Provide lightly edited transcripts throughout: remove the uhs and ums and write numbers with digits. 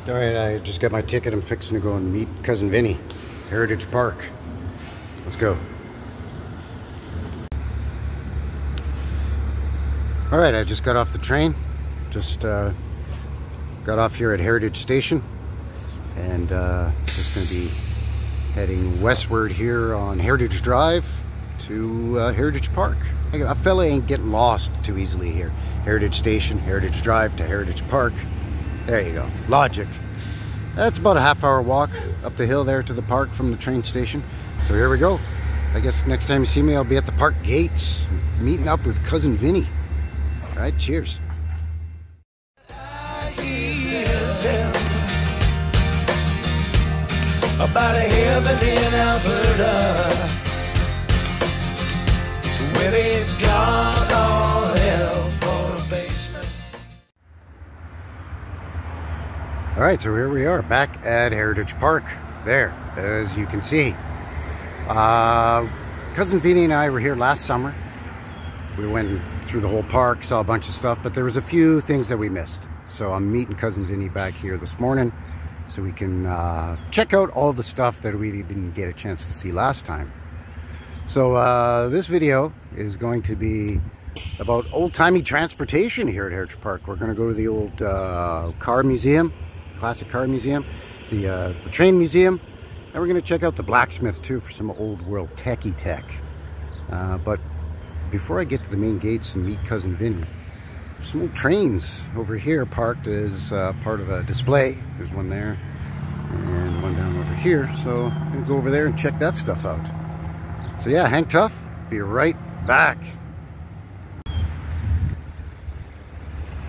Alright, I just got my ticket. I'm fixing to go and meet Cousin Vinny, Heritage Park. Let's go. Alright, I just got off the train. Just got off here at Heritage Station. And just going to be heading westward here on Heritage Drive to Heritage Park. A fella ain't getting lost too easily here. Heritage Station, Heritage Drive to Heritage Park. There you go. Logic. That's about a half-hour walk up the hill there to the park from the train station. So here we go. I guess next time you see me, I'll be at the park gates, meeting up with Cousin Vinny. All right, cheers. About a heaven in Alberta, where they've got all hell for a basement. All right, so here we are back at Heritage Park. There, as you can see. Cousin Vinny and I were here last summer. We went through the whole park, saw a bunch of stuff, but there was a few things that we missed. So I'm meeting Cousin Vinny back here this morning so we can check out all the stuff that we didn't get a chance to see last time. So this video is going to be about old-timey transportation here at Heritage Park. We're going to go to the old car museum, classic car museum, the train museum, and we're going to check out the blacksmith too for some old world techie tech. But before I get to the main gates and meet Cousin Vinny, there's some old trains over here parked as part of a display. There's one there and one down over here. So I'm going to go over there and check that stuff out. So yeah, hang tough. Be right back.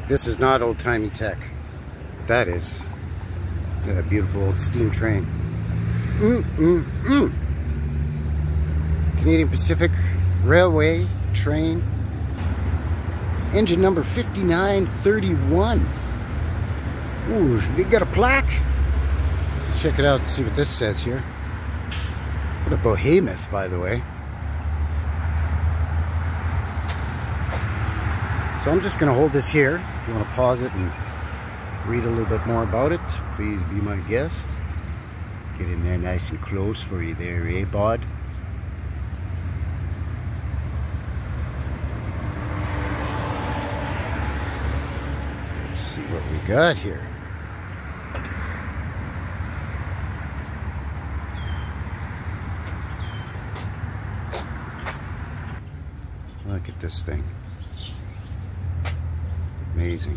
This is not old-timey tech. That is a beautiful old steam train. Canadian Pacific Railway train. Engine number 5931. Ooh, they got a plaque. Let's check it out and see what this says here. What a behemoth, by the way. So I'm just going to hold this here. If you want to pause it and read a little bit more about it, please be my guest. Get in there nice and close for you there, eh, bud? Let's see what we got here. Look at this thing. Amazing.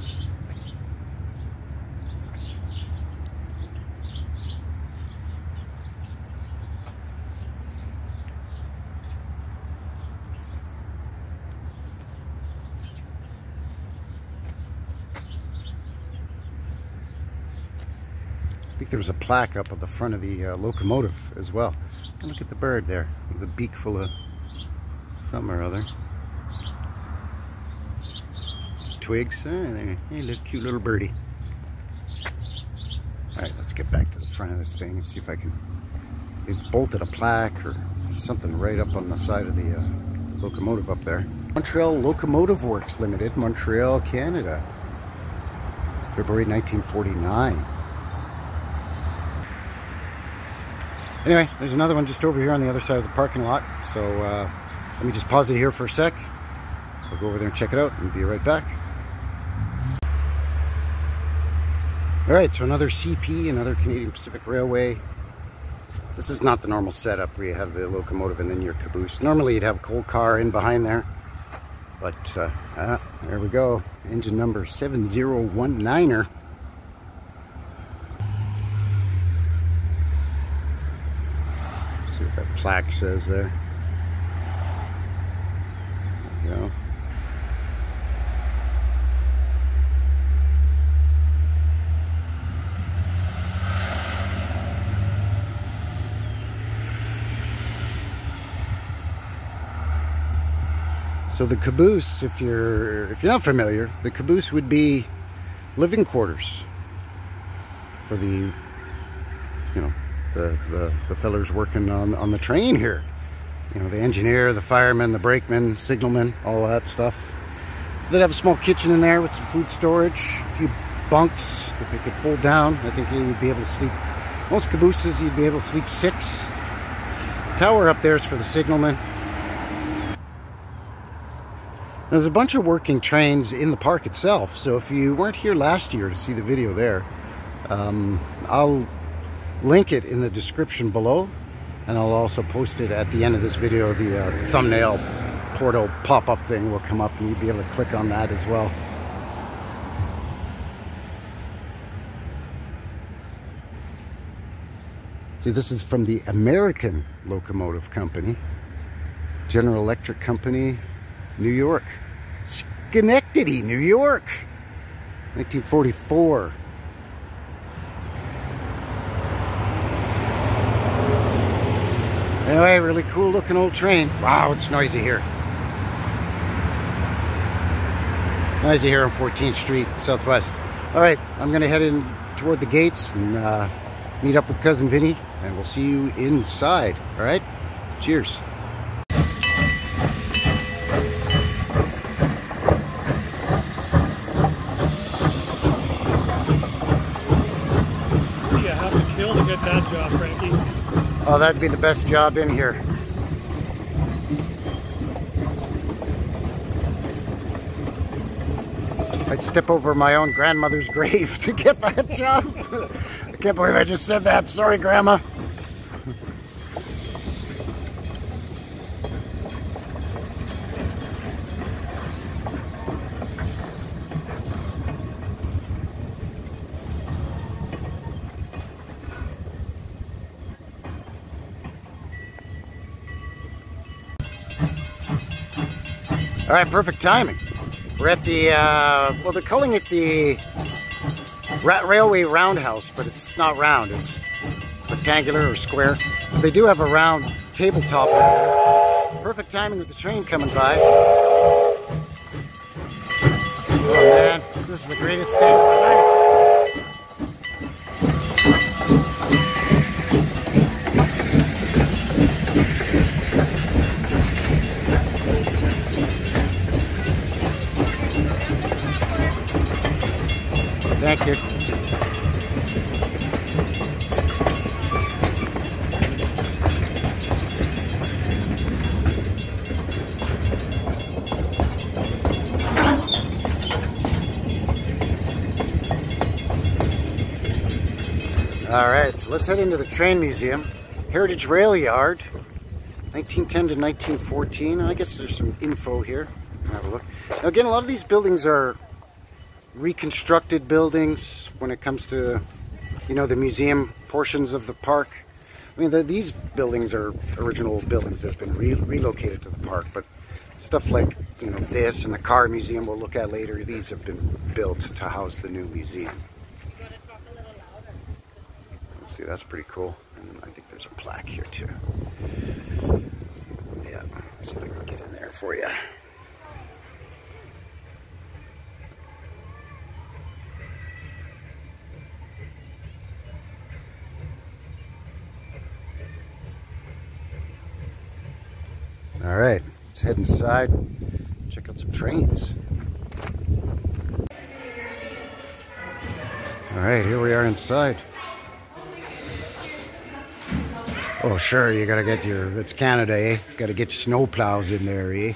I think there was a plaque up at the front of the locomotive as well. And look at the bird there with a beak full of something or other. Twigs. Hey, look, cute little birdie. Alright, let's get back to the front of this thing and see if I can. They've bolted a plaque or something right up on the side of the locomotive up there. Montreal Locomotive Works Limited, Montreal, Canada. February 1949. Anyway, there's another one just over here on the other side of the parking lot. So let me just pause it here for a sec. I'll go over there and check it out and be right back. Alright, so another CP, another Canadian Pacific Railway. This is not the normal setup where you have the locomotive and then your caboose. Normally you'd have a coal car in behind there. But there we go. Engine number 7019er. See what that plaque says there. There we go. So the caboose, if you're not familiar, the caboose would be living quarters for the, you know, the fellers working on the train here. You know, the engineer, the fireman, the brakeman, signalman, all that stuff. So they'd have a small kitchen in there with some food storage, a few bunks that they could fold down. I think you'd be able to sleep, most cabooses you'd be able to sleep 6. Tower up there is for the signalman. There's a bunch of working trains in the park itself, so if you weren't here last year to see the video there, I'll link it in the description below, and I'll also post it at the end of this video. The thumbnail portal pop-up thing will come up and you'll be able to click on that as well. See, this is from the American Locomotive Company, General Electric Company, New York. Schenectady, New York, 1944. Anyway, really cool looking old train. Wow, it's noisy here. Noisy here on 14th Street, Southwest. All right, I'm gonna head in toward the gates and meet up with Cousin Vinny, and we'll see you inside. All right, cheers. To get that job, Frankie. Oh, that'd be the best job in here. I'd step over my own grandmother's grave to get that job. I can't believe I just said that. Sorry, Grandma. All right, perfect timing. We're at the, well, they're calling it the Railway Roundhouse, but it's not round. It's rectangular or square. They do have a round tabletop in there. Perfect timing with the train coming by. Oh man, this is the greatest day of my life. Thank you. All right, so let's head into the train museum. Heritage Rail Yard, 1910 to 1914. I guess there's some info here. Have a look. Now again, a lot of these buildings are reconstructed buildings when it comes to, you know, the museum portions of the park. I mean, these buildings are original buildings that have been relocated to the park, but stuff like, you know, this and the car museum we'll look at later, these have been built to house the new museum. See, that's pretty cool. And I think there's a plaque here too. Yeah, let's see if I can get in there for you. All right, let's head inside, check out some trains. All right, here we are inside. Oh, sure, you gotta get your, it's Canada, eh? Gotta get your snow plows in there, eh?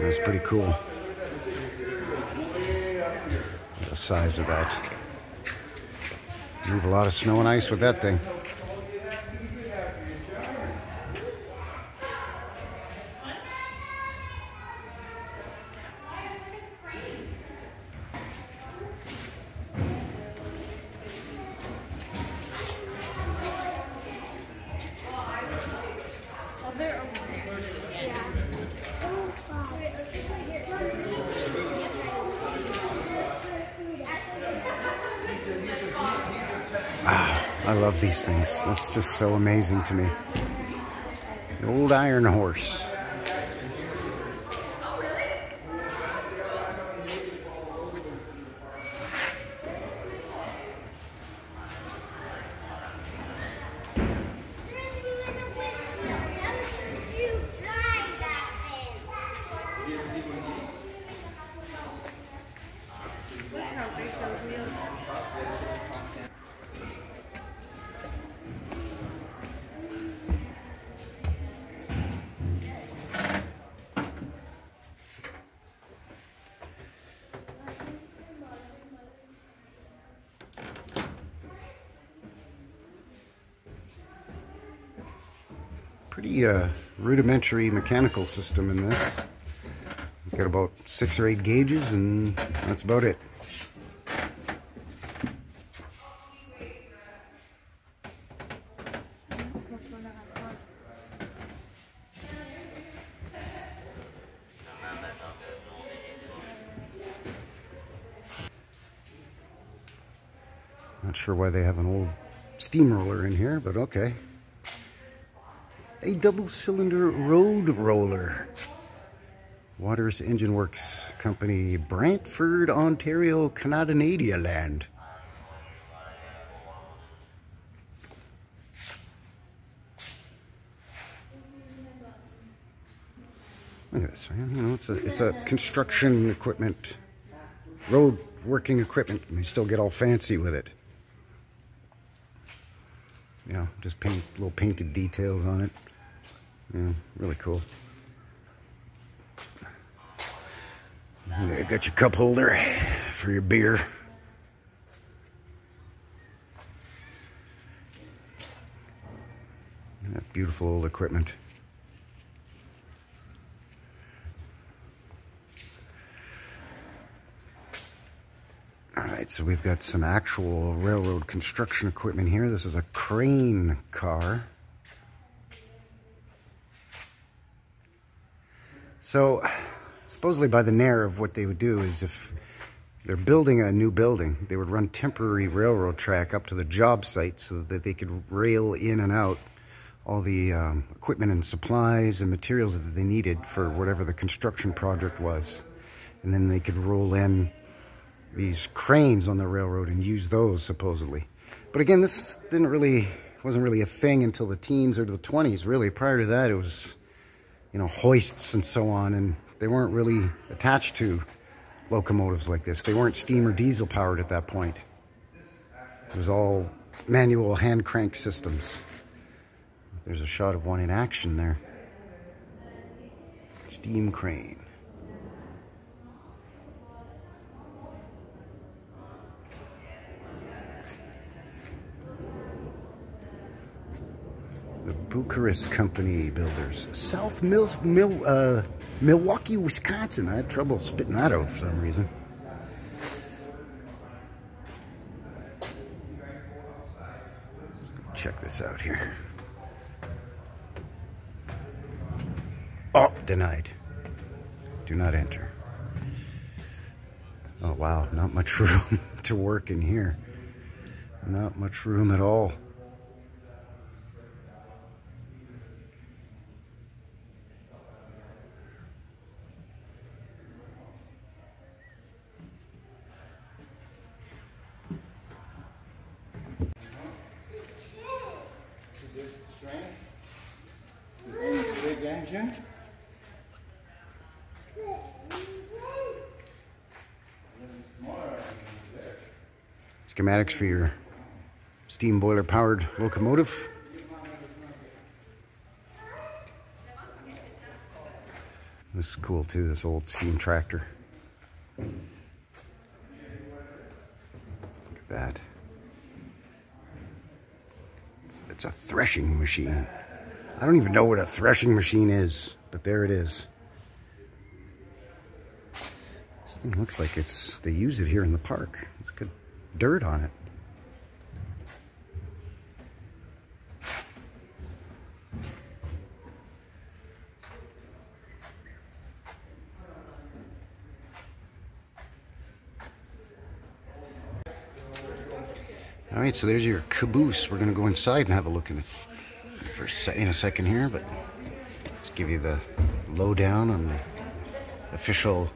That's pretty cool. The size of that. Move a lot of snow and ice with that thing. I love these things. It's just so amazing to me. The old iron horse. Pretty rudimentary mechanical system in this. We've got about 6 or 8 gauges, and that's about it. Not sure why they have an old steamroller in here, but okay. A double-cylinder road roller. Waters Engine Works Company, Brantford, Ontario, Canada land. Look at this, man. You know, it's a construction equipment, road working equipment, and they still get all fancy with it. You know, just paint little painted details on it. Yeah, really cool. Yeah, got your cup holder for your beer. That beautiful old equipment. Alright, so we've got some actual railroad construction equipment here. This is a crane car. So, supposedly by the narrative, what they would do is if they're building a new building, they would run temporary railroad track up to the job site so that they could rail in and out all the equipment and supplies and materials that they needed for whatever the construction project was. And then they could roll in these cranes on the railroad and use those, supposedly. But again, this wasn't really a thing until the teens or the 20s, really. Prior to that, it was, you know, hoists and so on, and they weren't really attached to locomotives like this. They weren't steam or diesel powered at that point. It was all manual hand crank systems. There's a shot of one in action there. Steam crane. The Bucharest Company Builders, South Milwaukee, Wisconsin. I had trouble spitting that out for some reason. Check this out here. Oh, denied. Do not enter. Oh, wow. Not much room to work in here. Not much room at all. Big engine. Schematics for your steam boiler powered locomotive. This is cool too, this old steam tractor. Look at that. It's a threshing machine. I don't even know what a threshing machine is, but there it is. This thing looks like they use it here in the park. It's got dirt on it. All right, so there's your caboose. We're gonna go inside and have a look in a second here, but let's give you the lowdown on the official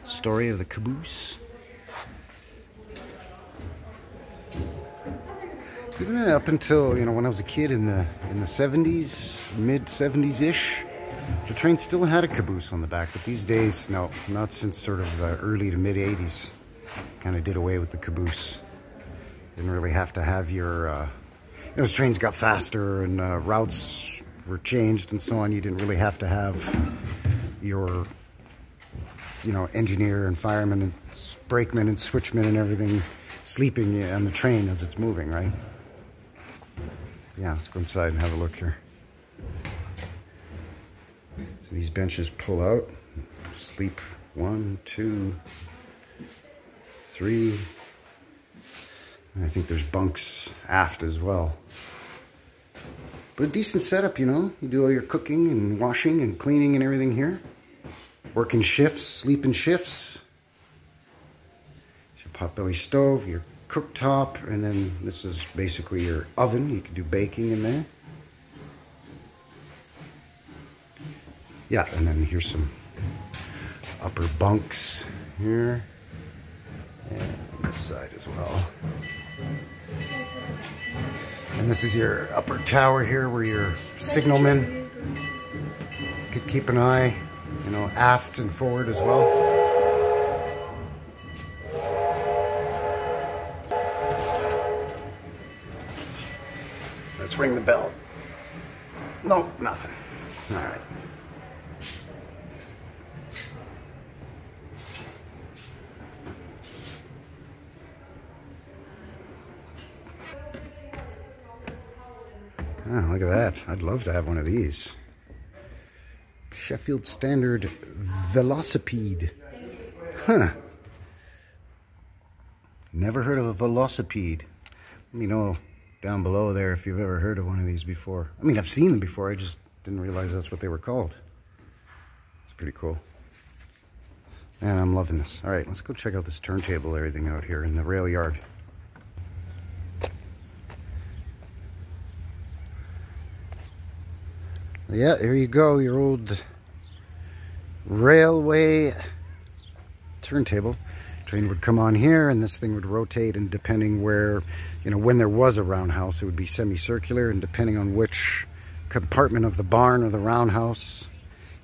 story of the caboose. Even up until, you know, when I was a kid in the 70s, mid 70s-ish, the train still had a caboose on the back, but these days, no, not since sort of early to mid 80s. Kind of did away with the caboose. Didn't really have to have your, you know, as trains got faster and routes were changed and so on, you didn't really have to have your, you know, engineer and fireman and brakeman and switchman and everything sleeping on the train as it's moving, right? Yeah, let's go inside and have a look here. So these benches pull out, sleep 1, 2, 3. And I think there's bunks aft as well. But a decent setup, you know. You do all your cooking and washing and cleaning and everything here. Working shifts, sleeping shifts. Your potbelly stove, your cooktop, and then this is basically your oven. You can do baking in there. Yeah, and then here's some upper bunks here. And this side as well. And this is your upper tower here where your signalman could keep an eye, you know, aft and forward as well. Let's ring the bell. Nope, nothing. All right. Oh, look at that. I'd love to have one of these. Sheffield Standard Velocipede. Huh. Never heard of a Velocipede. Let me know down below there if you've ever heard of one of these before. I mean, I've seen them before. I just didn't realize that's what they were called. It's pretty cool. And I'm loving this. All right, let's go check out this turntable, everything out here in the rail yard. Yeah, there you go, your old railway turntable. Train would come on here and this thing would rotate, and depending where, you know, when there was a roundhouse, it would be semicircular, and depending on which compartment of the barn or the roundhouse,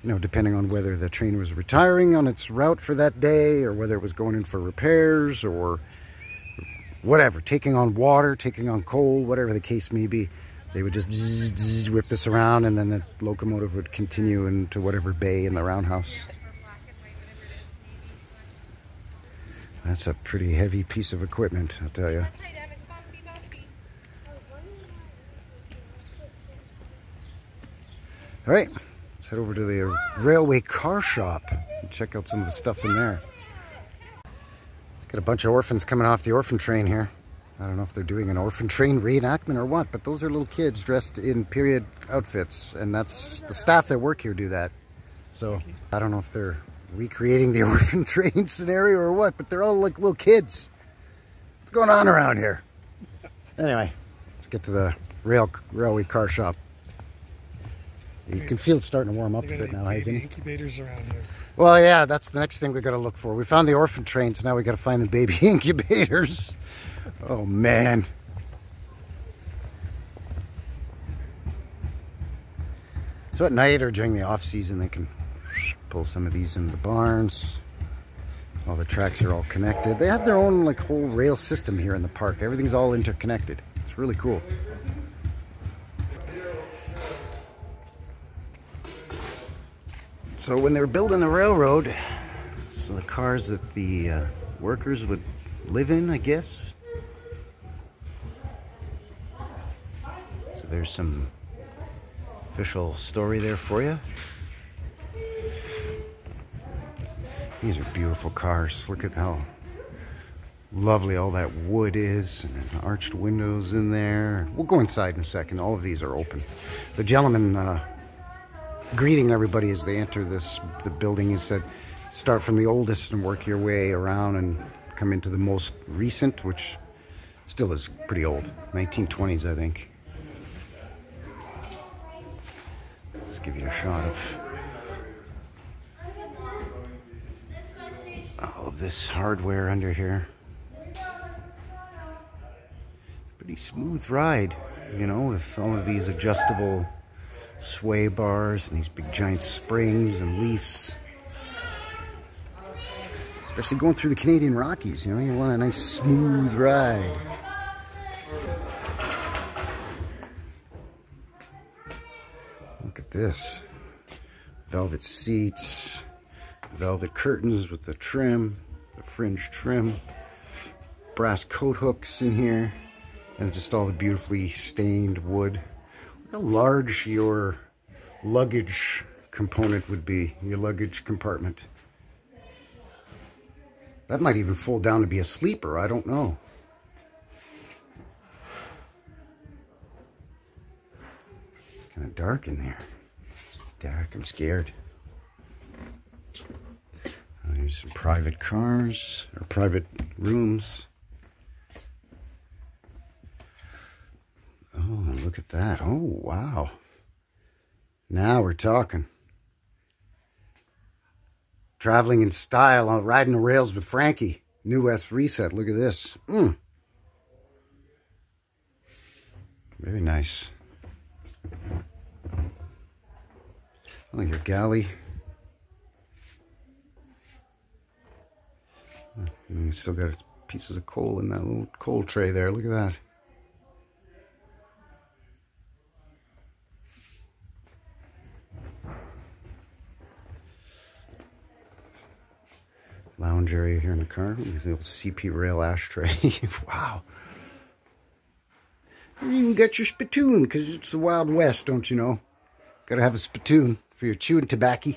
you know, depending on whether the train was retiring on its route for that day or whether it was going in for repairs or whatever, taking on water, taking on coal, whatever the case may be. They would just whip this around, and then the locomotive would continue into whatever bay in the roundhouse. That's a pretty heavy piece of equipment, I'll tell you. All right, let's head over to the railway car shop and check out some of the stuff in there. Got a bunch of orphans coming off the orphan train here. I don't know if they're doing an orphan train reenactment or what, but those are little kids dressed in period outfits, and that's the staff that work here do that. So I don't know if they're recreating the orphan train scenario or what, but they're all like little kids. What's going on around here? Anyway, let's get to the railway car shop. You can feel it starting to warm up a bit now, hey, Vinny? Incubators around here. Well, yeah, that's the next thing we got to look for. We found the orphan trains, now we got to find the baby incubators. Oh, man. So at night or during the off season, they can pull some of these into the barns. All the tracks are all connected. They have their own like whole rail system here in the park. Everything's all interconnected. It's really cool. So when they were building the railroad, so the cars that the workers would live in, I guess. So there's some official story there for you. These are beautiful cars. Look at how lovely all that wood is, and arched windows in there. We'll go inside in a second. All of these are open. The gentleman greeting everybody as they enter the building, he said, start from the oldest and work your way around and come into the most recent, which still is pretty old, 1920s, I think. Let's give you a shot of all of this hardware under here. Pretty smooth ride, you know, with all of these adjustable sway bars and these big giant springs and leaves. Especially going through the Canadian Rockies, you know, you want a nice smooth ride. Look at this. Velvet seats, velvet curtains with the trim, the fringe trim, brass coat hooks in here, and just all the beautifully stained wood. Look how large your luggage component would be your luggage compartment. That might even fold down to be a sleeper, I don't know. It's kind of dark in there. It's dark, I'm scared. There's some private cars, or private rooms. Oh, look at that. Oh, wow. Now we're talking. Traveling in style, riding the rails with Frankie. New West Reset. Look at this. Very nice. Oh, your galley. And you still got pieces of coal in that little coal tray there. Look at that. Lounge area here in the car. There's a little CP rail ashtray. Wow. You even got your spittoon, because it's the Wild West, don't you know? Gotta have a spittoon for your chewing tobacco.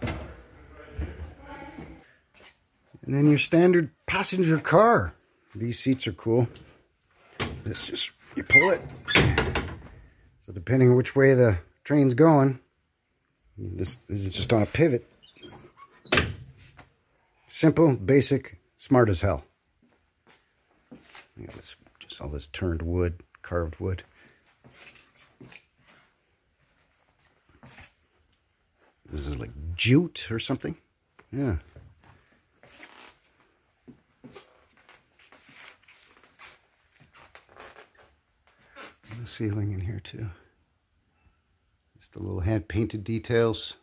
And then your standard passenger car. These seats are cool. This just, you pull it. So depending on which way the train's going, this is just on a pivot. Simple, basic, smart as hell. You got this, just all this turned wood, carved wood. This is like jute or something. Yeah. And the ceiling in here too. Just the little hand painted details.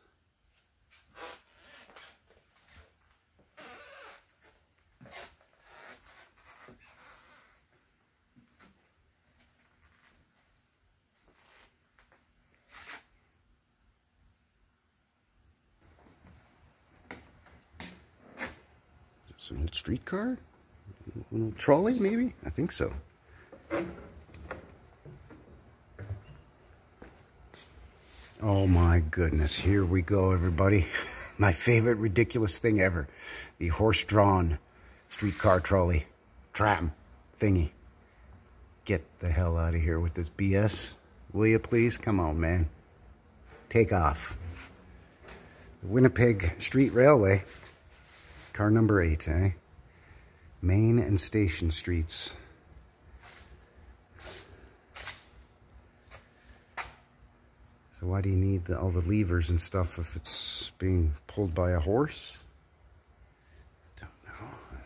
An old streetcar? An old trolley, maybe? I think so. Oh my goodness, here we go, everybody. My favorite ridiculous thing ever. The horse-drawn streetcar trolley. Tram thingy. Get the hell out of here with this BS. Will you please? Come on, man. Take off. The Winnipeg Street Railway. Car number 8, eh? Main and Station Streets. So why do you need all the levers and stuff if it's being pulled by a horse? I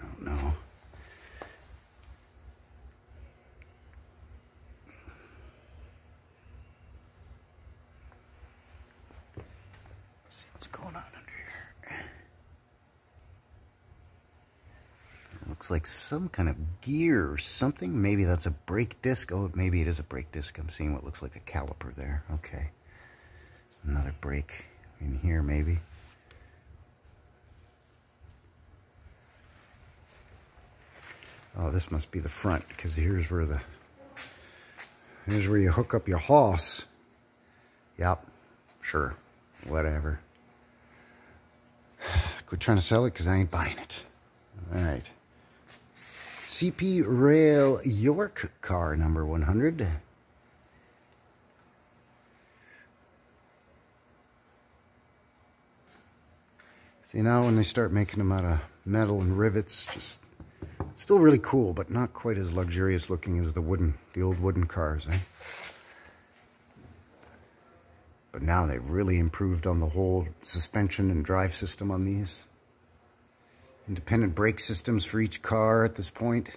don't know. Let's see what's going on under here. Looks like some kind of gear or something. Maybe that's a brake disc. Oh, maybe it is a brake disc. I'm seeing what looks like a caliper there. Okay. Another brake in here, maybe. Oh, this must be the front, because here's where you hook up your horse. Yep. Sure. Whatever. Quit trying to sell it, because I ain't buying it. All right. CP Rail York car number 100. See, now when they start making them out of metal and rivets, just still really cool, but not quite as luxurious looking as the old wooden cars, eh? But now they've really improved on the whole suspension and drive system on these. Independent brake systems for each car at this point.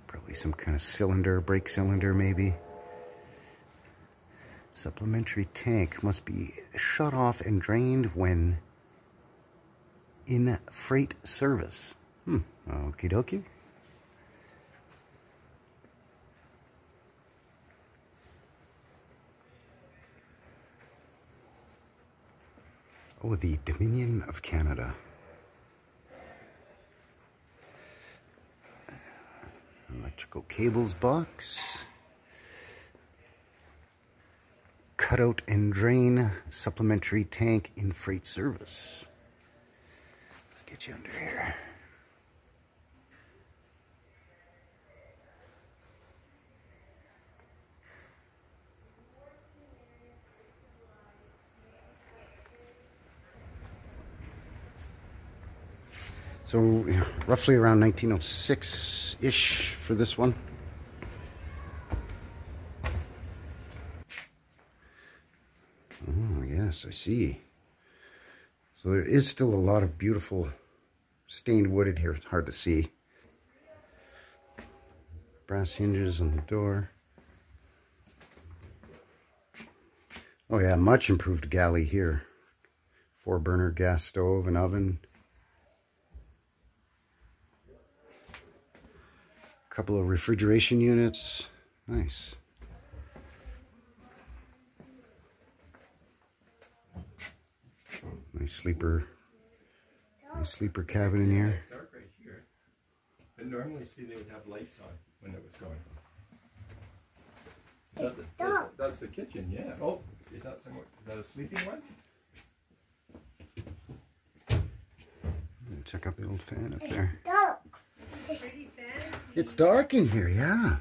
Probably some kind of cylinder, brake cylinder maybe. Supplementary tank must be shut off and drained when in freight service. Okie dokie. Oh, the Dominion of Canada. Electrical cables box. Cutout and drain supplementary tank in freight service. Let's get you under here. So, roughly around 1906-ish for this one. Oh, yes, I see. So there is still a lot of beautiful stained wood in here. It's hard to see. Brass hinges on the door. Oh yeah, much improved galley here. 4-burner gas stove and oven. Couple of refrigeration units. Nice. Nice sleeper cabin in here. It's dark right here. But normally, see, they would have lights on when it was going. That's the kitchen, yeah. Oh, is that a sleeping one? Check out the old fan up there. Dark. It's dark in here, yeah.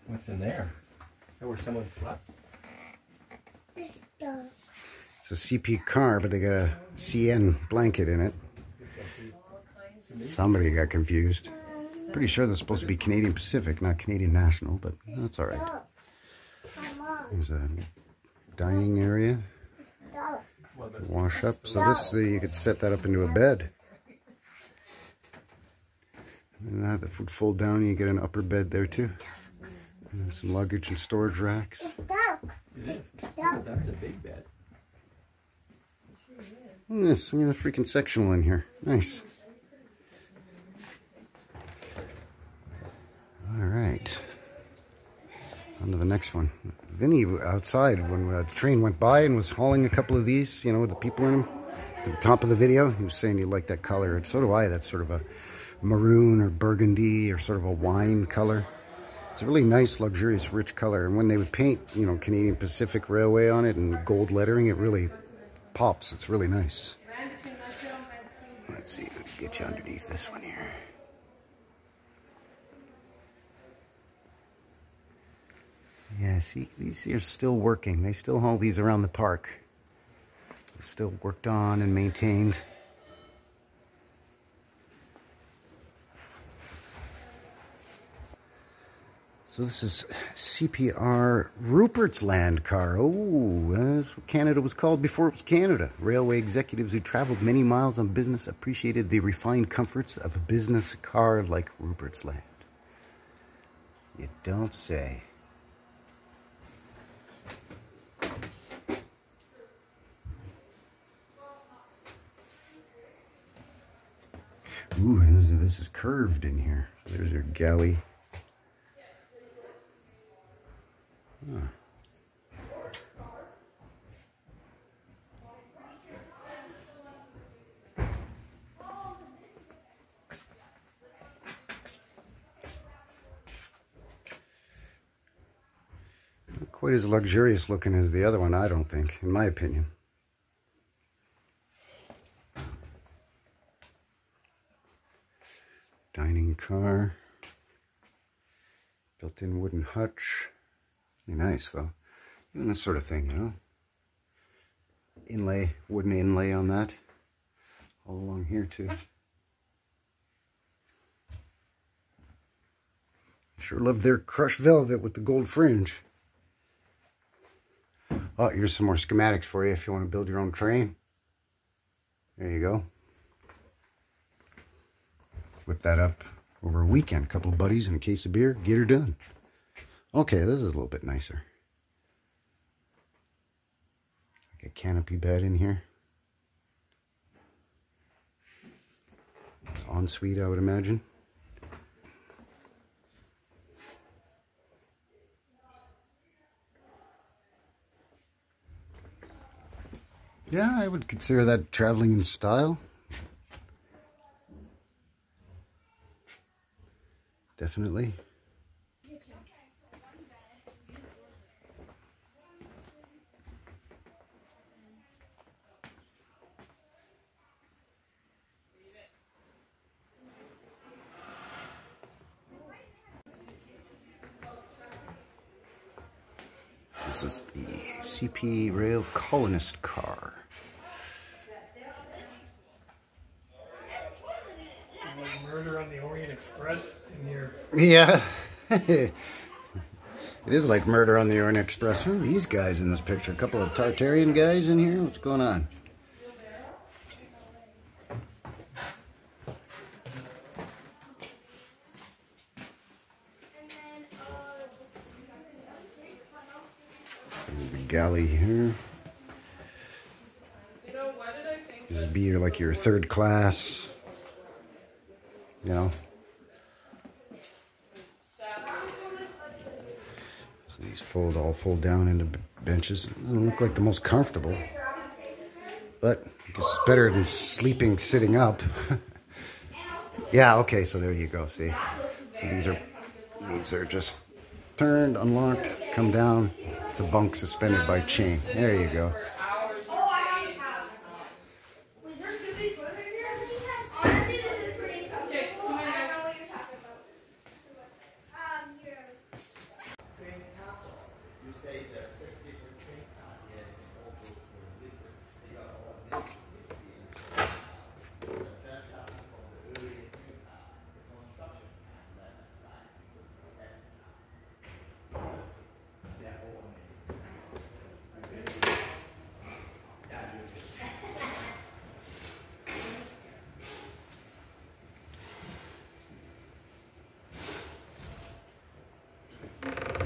What's in there? Is that where someone slept? It's dark. It's a CP car, but they got a CN blanket in it. Somebody got confused. Pretty sure that's supposed to be Canadian Pacific, not Canadian National, but that's all right. There's a dining area, wash up. So this, you could set that up into a bed. And that would fold down, you get an upper bed there too. And then some luggage and storage racks. It's dark. It is. Oh, that's a big bed. Look at this, look at the freaking sectional in here. Nice. All right. On to the next one. Vinny outside when the train went by and was hauling a couple of these, you know, with the people in them. At the top of the video, he was saying he liked that color. And so do I. That's sort of a maroon or burgundy or sort of a wine color. It's a really nice, luxurious, rich color. And when they would paint, you know, Canadian Pacific Railway on it and gold lettering, it really pops. It's really nice. Let's see if we can get you underneath this one here. Yeah, see, these are still working. They still haul these around the park. They're still worked on and maintained. So this is CPR Rupert's Land car. Oh, that's what Canada was called before it was Canada. Railway executives who traveled many miles on business appreciated the refined comforts of a business car like Rupert's Land. You don't say. Ooh, this is curved in here. So there's your galley. Huh. Not quite as luxurious looking as the other one, I don't think, in my opinion. Dining car. Built-in wooden hutch. Really nice though. Even this sort of thing, you know. Inlay, wooden inlay on that. All along here too. Sure love their crushed velvet with the gold fringe. Oh, here's some more schematics for you if you want to build your own train. There you go. Whip that up over a weekend. A couple of buddies and a case of beer. Get her done. Okay, this is a little bit nicer. Like a canopy bed in here. Ensuite, I would imagine. Yeah, I would consider that traveling in style. Definitely. This is the CP Rail Colonist car. It's like Murder on the Orient Express in here. Yeah. It is like Murder on the Orient Express. Who are these guys in this picture? A couple of Tartarian guys in here? What's going on? The galley here. This would be like your third class, you know. So these all fold down into benches. Doesn't look like the most comfortable, but I guess it's better than sleeping sitting up. Yeah, okay, so there you go. See, so these are just turned, unlocked, come down. It's a bunk suspended by chain. There you go.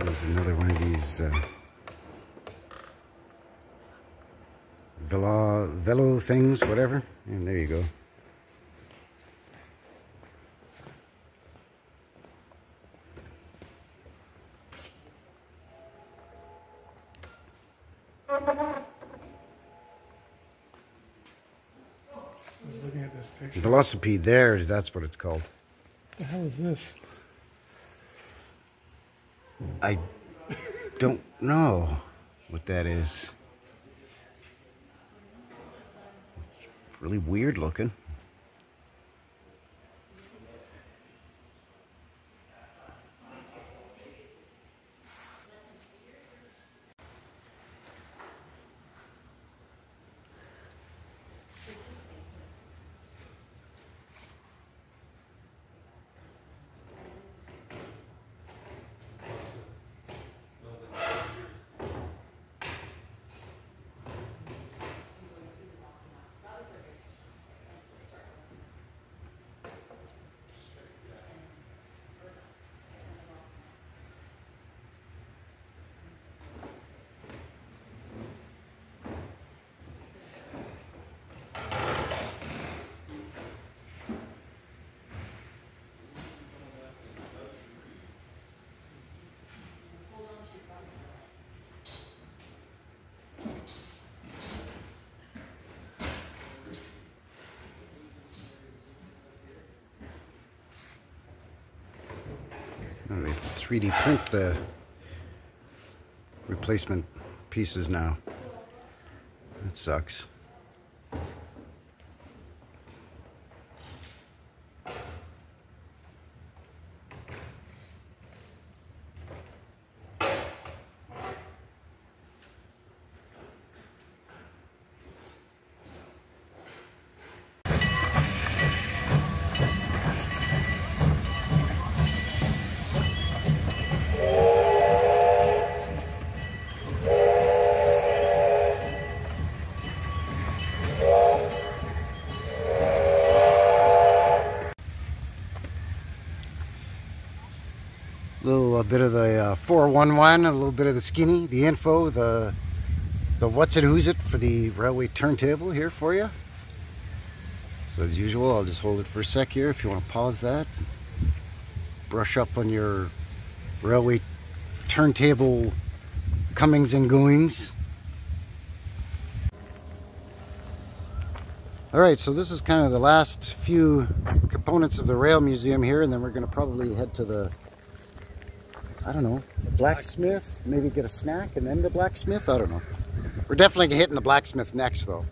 There's another one of these velo things, whatever. And there you go. I was looking at this picture. Velocipede there, that's what it's called. What the hell is this? I don't know what that is. It's really weird looking. Oh, they 3D print the replacement pieces now. That sucks. A bit of the 411, a little bit of the skinny, the info, the what's it, who's it for the railway turntable here for you. So as usual, I'll just hold it for a sec here if you want to pause that. Brush up on your railway turntable comings and goings. All right, so this is kind of the last few components of the rail museum here, and then we're going to probably head to the, I don't know, the blacksmith, maybe get a snack and then the blacksmith, I don't know. We're definitely hitting the blacksmith next though.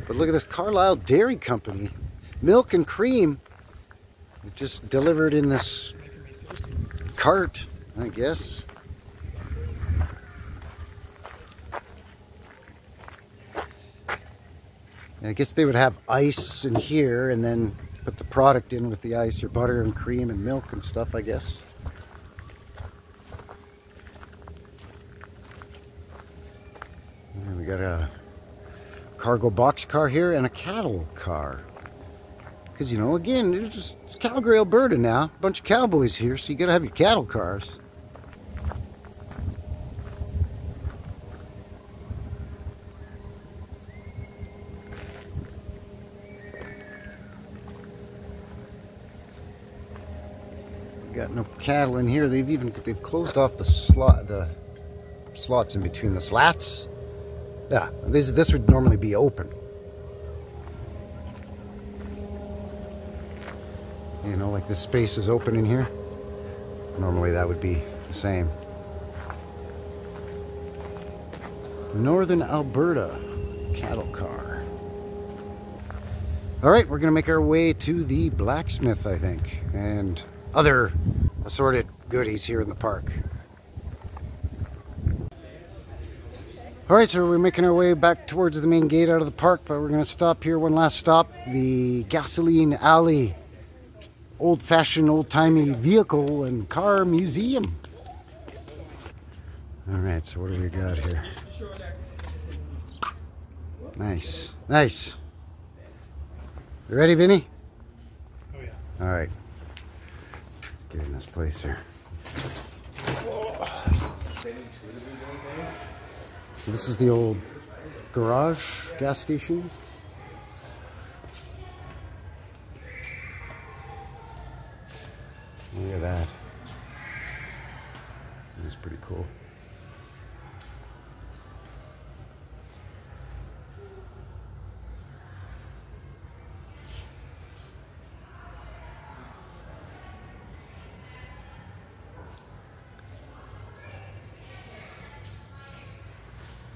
But look at this Carlisle Dairy Company, milk and cream. It just delivered in this cart, I guess. I guess they would have ice in here and then put the product in with the ice, or butter and cream and milk and stuff, I guess. And we got a cargo box car here and a cattle car. Because, you know, again, it's Calgary, Alberta now. A bunch of cowboys here, so you gotta have your cattle cars. Got no cattle in here. They've closed off the slots in between the slats. Yeah, this would normally be open. You know, like this space is open in here. Normally that would be the same. Northern Alberta cattle car. All right, we're gonna make our way to the blacksmith, I think, and other assorted goodies here in the park. All right, so we're making our way back towards the main gate out of the park, but we're going to stop here, one last stop, the Gasoline Alley old-fashioned, old-timey vehicle and car museum. All right, so what do we got here? Nice, nice. You ready, Vinny? Oh yeah. All right. Get in this place here. So this is the old garage gas station. Look at that. That's pretty cool.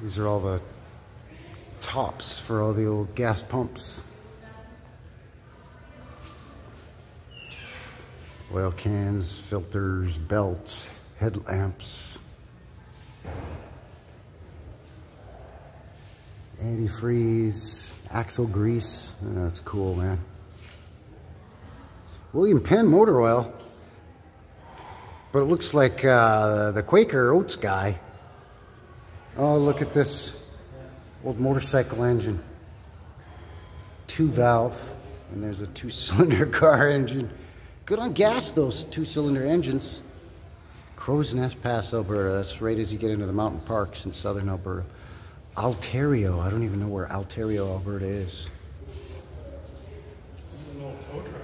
These are all the tops for all the old gas pumps. Oil cans, filters, belts, headlamps. Antifreeze, axle grease. Oh, that's cool, man. William Penn motor oil. But it looks like the Quaker Oats guy. Oh, look at this old motorcycle engine. 2-valve, and there's a 2-cylinder car engine. Good on gas, those 2-cylinder engines. Crow's Nest Pass, Alberta. That's right as you get into the mountain parks in southern Alberta. Ontario. I don't even know where Ontario, Alberta is. This is an old tow truck.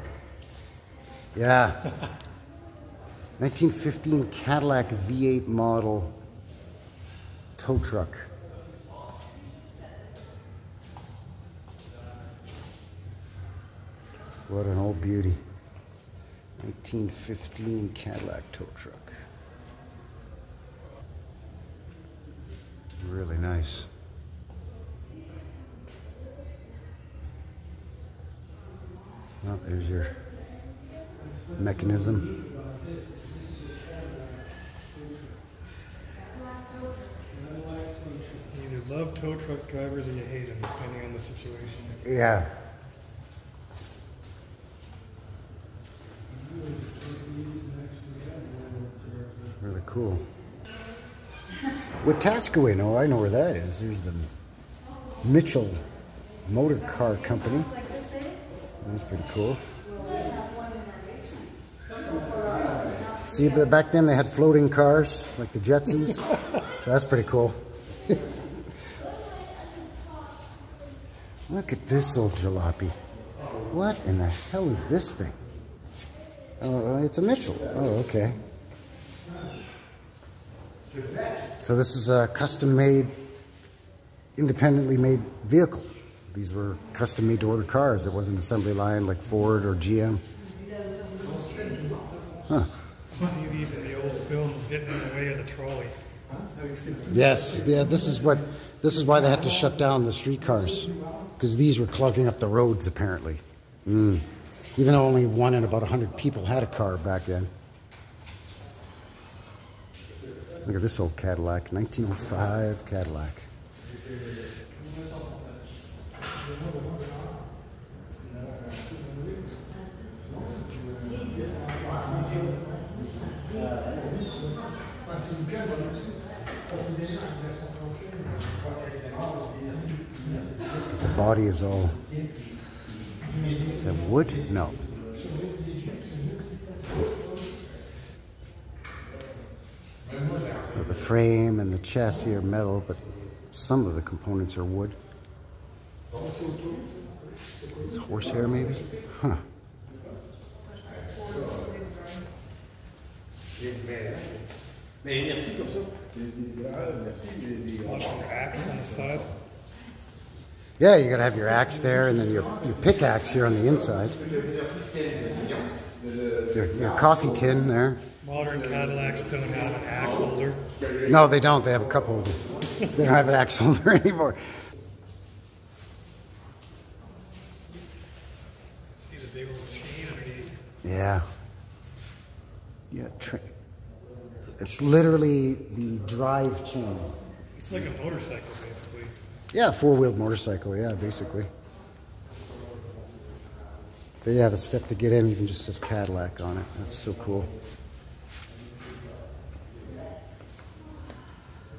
Yeah. 1915 Cadillac V8 model tow truck. What an old beauty. 1915 Cadillac tow truck. Really nice. Well, there's your mechanism. You either love tow truck drivers or you hate them, depending on the situation. Yeah. Really cool. Wetaskiwin, oh, I know where that is. There's the Mitchell Motor Car Company. That's pretty cool. See, but back then they had floating cars, like the Jetsons. So that's pretty cool. Look at this old jalopy. What in the hell is this thing? Oh, it's a Mitchell. Oh, okay. So this is a custom-made, independently made vehicle. These were custom made to order cars. It wasn't assembly line like Ford or GM. Huh. See these in the old films getting in the way of the trolley. Yes, yeah, this is why they had to shut down the streetcars, because these were clogging up the roads apparently. Even though only 1 in about 100 people had a car back then. Look at this old Cadillac, 1905 Cadillac. The body is all... Is that wood? No. So the frame and the chassis are metal, but some of the components are wood. It's horsehair, maybe? Huh. Axe on the side. Yeah, you gotta have your axe there, and then your pickaxe here on the inside. Your coffee tin there. Modern Cadillacs don't have an axe holder. No, they don't. They have a cup holder. They don't have an axe holder anymore. See the big old chain underneath. Yeah. Yeah. It's literally the drive chain. It's like a motorcycle, basically. Yeah, four-wheeled motorcycle. Yeah, basically. But yeah, the step to get in even just says Cadillac on it. That's so cool.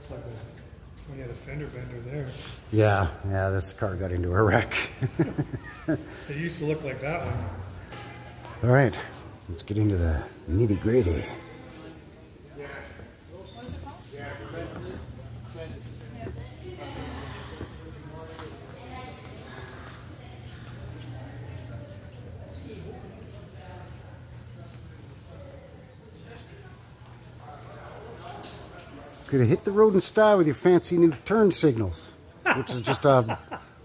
It's like somebody had a fender bender there. Yeah, this car got into a wreck. It used to look like that one. All right, let's get into the nitty-gritty. Could have hit the road in style with your fancy new turn signals, which is just a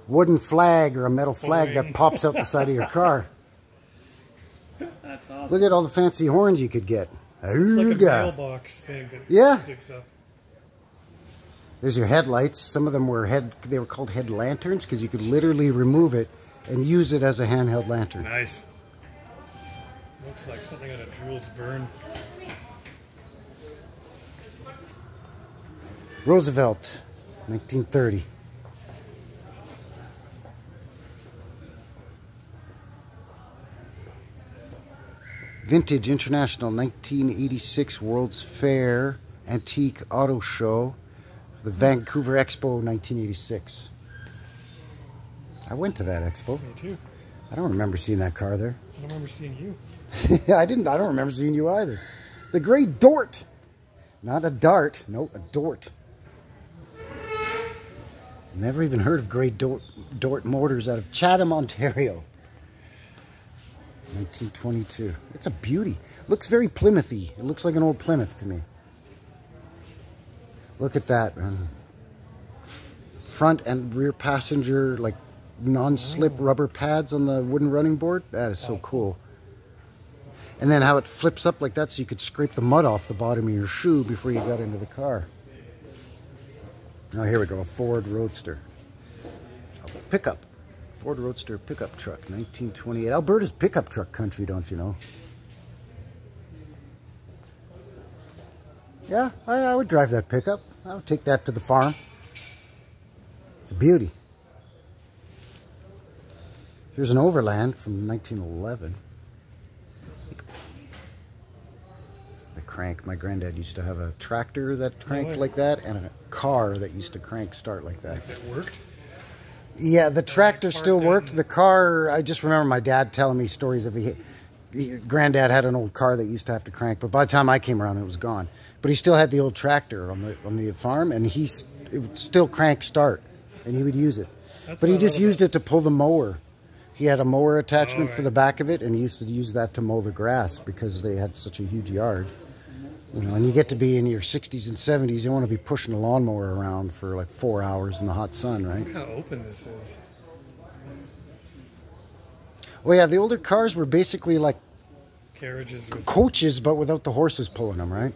wooden flag or a metal flag that pops out the side of your car. That's awesome. Look at all the fancy horns you could get. It's like a mailbox thing that sticks up. There's your headlights. Some of them were they were called head lanterns because you could literally remove it and use it as a handheld lantern. Nice. Looks like something out of Jules Verne. Roosevelt, 1930. Vintage International 1986 World's Fair Antique Auto Show, the Vancouver Expo 1986. I went to that expo. Me too. I don't remember seeing that car there. I don't remember seeing you. I don't remember seeing you either. The Great Dort. Not a dart, no, a Dort. Never even heard of Great Dort Motors out of Chatham, Ontario. 1922. It's a beauty. Looks very Plymouthy. It looks like an old Plymouth to me. Look at that. Front and rear passenger, like non-slip rubber pads on the wooden running board. That is so cool. And then how it flips up like that so you could scrape the mud off the bottom of your shoe before you got into the car. Oh, here we go, a Ford Roadster. A pickup. Ford Roadster pickup truck, 1928. Alberta's pickup truck country, don't you know? Yeah, I would drive that pickup. I would take that to the farm. It's a beauty. Here's an Overland from 1911. The crank. My granddad used to have a tractor that cranked like that, and a car that used to crank start like that. It worked? Yeah, the tractor still worked. The car, I just remember my dad telling me stories of granddad had an old car that used to have to crank, but by the time I came around, it was gone. But he still had the old tractor on the farm, and it would still crank start, and he would use it. But he just used it to pull the mower. He had a mower attachment for the back of it, and he used to use that to mow the grass because they had such a huge yard. You know, and you get to be in your 60s and 70s, you want to be pushing a lawnmower around for like 4 hours in the hot sun, right? Look how open this is. Well, yeah, the older cars were basically like Carriages with coaches, but without the horses pulling them, right?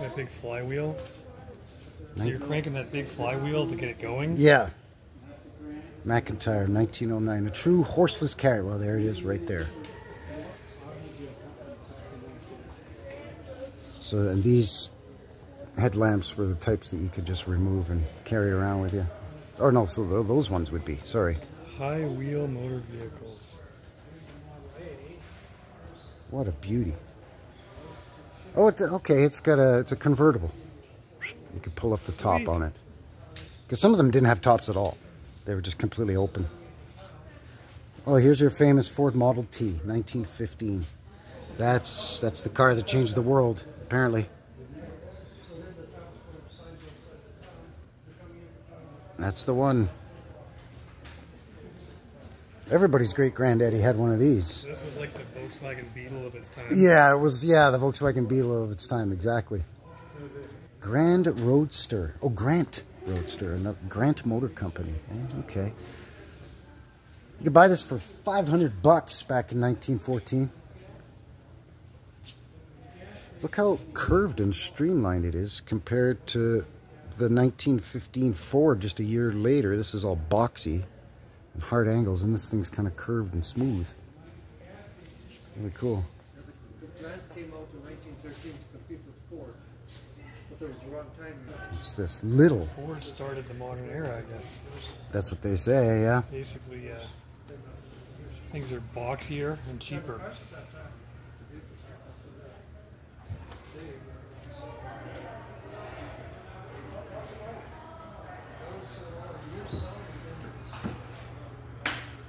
that big flywheel. So you're cranking that big flywheel to get it going? Yeah. McIntyre, 1909. A true horseless carriage. Well, there it is right there. So, and these headlamps were the types that you could just remove and carry around with you. Or no, so those ones would be. Sorry. High wheel motor vehicles. What a beauty. Oh, okay, it's a convertible. You could pull up the top Sweet. on it. Because some of them didn't have tops at all. They were just completely open. Oh, here's your famous Ford Model T, 1915. That's the car that changed the world, apparently. That's the one. Everybody's great granddaddy had one of these. This was like the Volkswagen Beetle of its time. Yeah, it was, yeah, the Volkswagen Beetle of its time, exactly. Grand Roadster. Oh, Grant Roadster, another Grant Motor Company. Okay. You could buy this for $500 back in 1914. Look how curved and streamlined it is compared to the 1915 Ford just a year later. This is all boxy and hard angles, and this thing's kind of curved and smooth. Really cool. The Trams came out in 1913 to compete with Ford, but there was the wrong time. It's this little. Ford started the modern era, I guess. That's what they say, yeah. Basically, things are boxier and cheaper.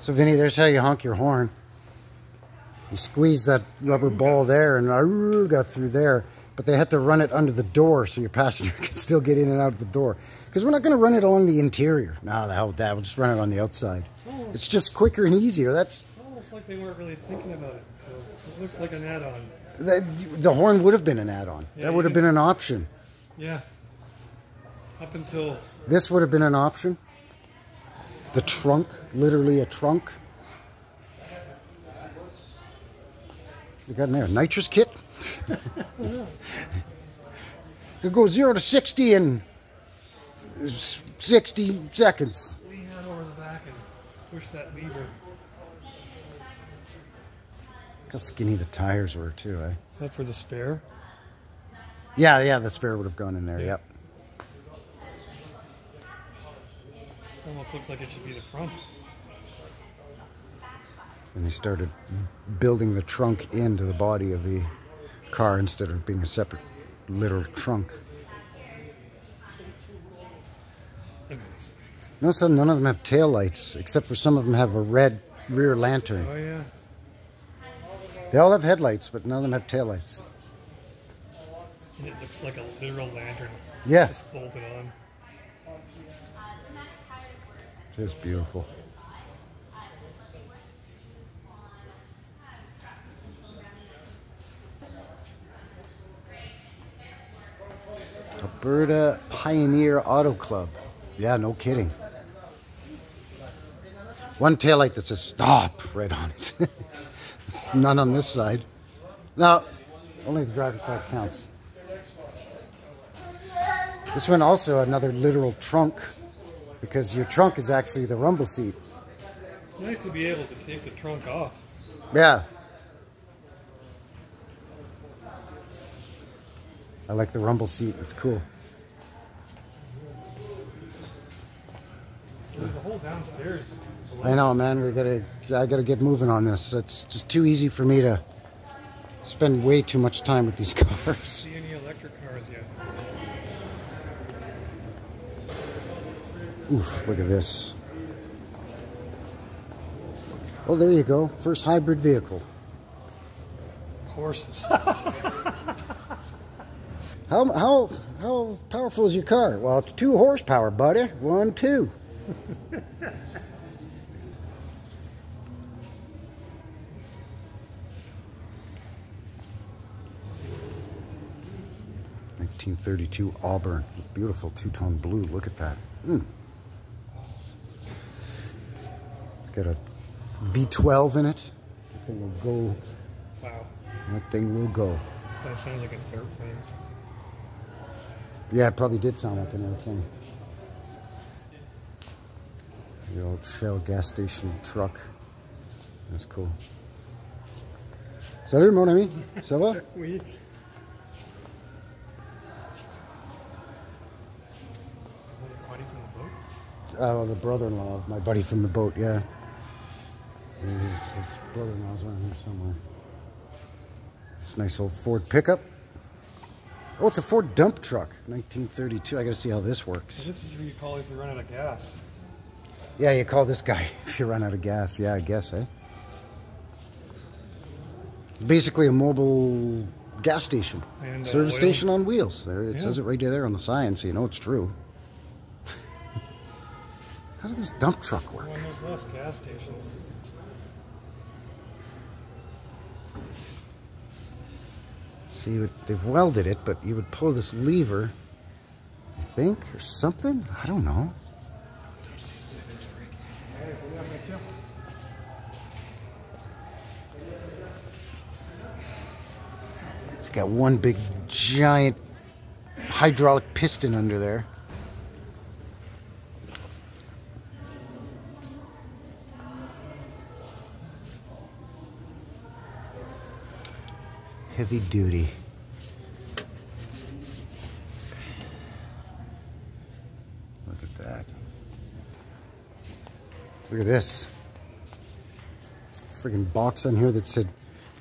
So Vinny, there's how you honk your horn. You squeeze that rubber ball there and I got through there. But they had to run it under the door so your passenger could still get in and out of the door. Because we're not going to run it along the interior. No, the hell with that. We'll just run it on the outside. It's just quicker and easier. It's almost like they weren't really thinking about it. So it looks like an add-on. The horn would have been an add-on. Yeah, that would have been an option. Yeah. Up until... This would have been an option. The trunk, literally a trunk. You got in there a nitrous kit? Could go 0 to 60 in 60 seconds. Lean out over the back and push that lever. Look how skinny the tires were too, eh? Is that for the spare? Yeah, the spare would have gone in there, yep. It almost looks like it should be the front. And they started building the trunk into the body of the car instead of being a separate little trunk. Nice. Notice how none of them have tail lights, except for some of them have a red rear lantern. Oh yeah. They all have headlights, but none of them have tail lights. And it looks like a literal lantern. Yeah. Just bolted on. Just beautiful. Alberta Pioneer Auto Club. Yeah, no kidding. One taillight that says stop right on it. There's none on this side. No, only the driver's side counts. This one also another literal trunk, because your trunk is actually the rumble seat. It's nice to be able to take the trunk off. Yeah. I like the rumble seat. It's cool. So there's a whole downstairs. I know, man. I gotta get moving on this. It's just too easy for me to spend way too much time with these cars. See any electric cars yet? Oof, look at this. Oh, there you go. First hybrid vehicle. Horses. How powerful is your car? Well, it's 2 horsepower, buddy. 1, 2. (1932) Auburn, beautiful 2-tone blue. Look at that. It's got a V12 in it. That thing will go. Wow. That thing will go. That sounds like an airplane. Yeah, it probably did sound like an airplane. The old Shell gas station truck. That's cool. Salut mon ami, ça va? Oui. Oh, the brother-in-law of my buddy from the boat, yeah. His brother-in-law's around here somewhere. This nice old Ford pickup. Oh, it's a Ford dump truck, 1932. I gotta see how this works. So this is who you call if you run out of gas. Yeah, you call this guy if you run out of gas. Yeah, I guess, eh? Basically a mobile gas station. And, Service oil. station on wheels. There, it Yeah. says it right there on the sign, so you know it's true. How does this dump truck work? When there's less gas stations. See, they've welded it, but you would pull this lever, I think, or something? I don't know. It's got one big, giant hydraulic piston under there. Heavy duty. Look at that. Look at this. There's a friggin' box on here that said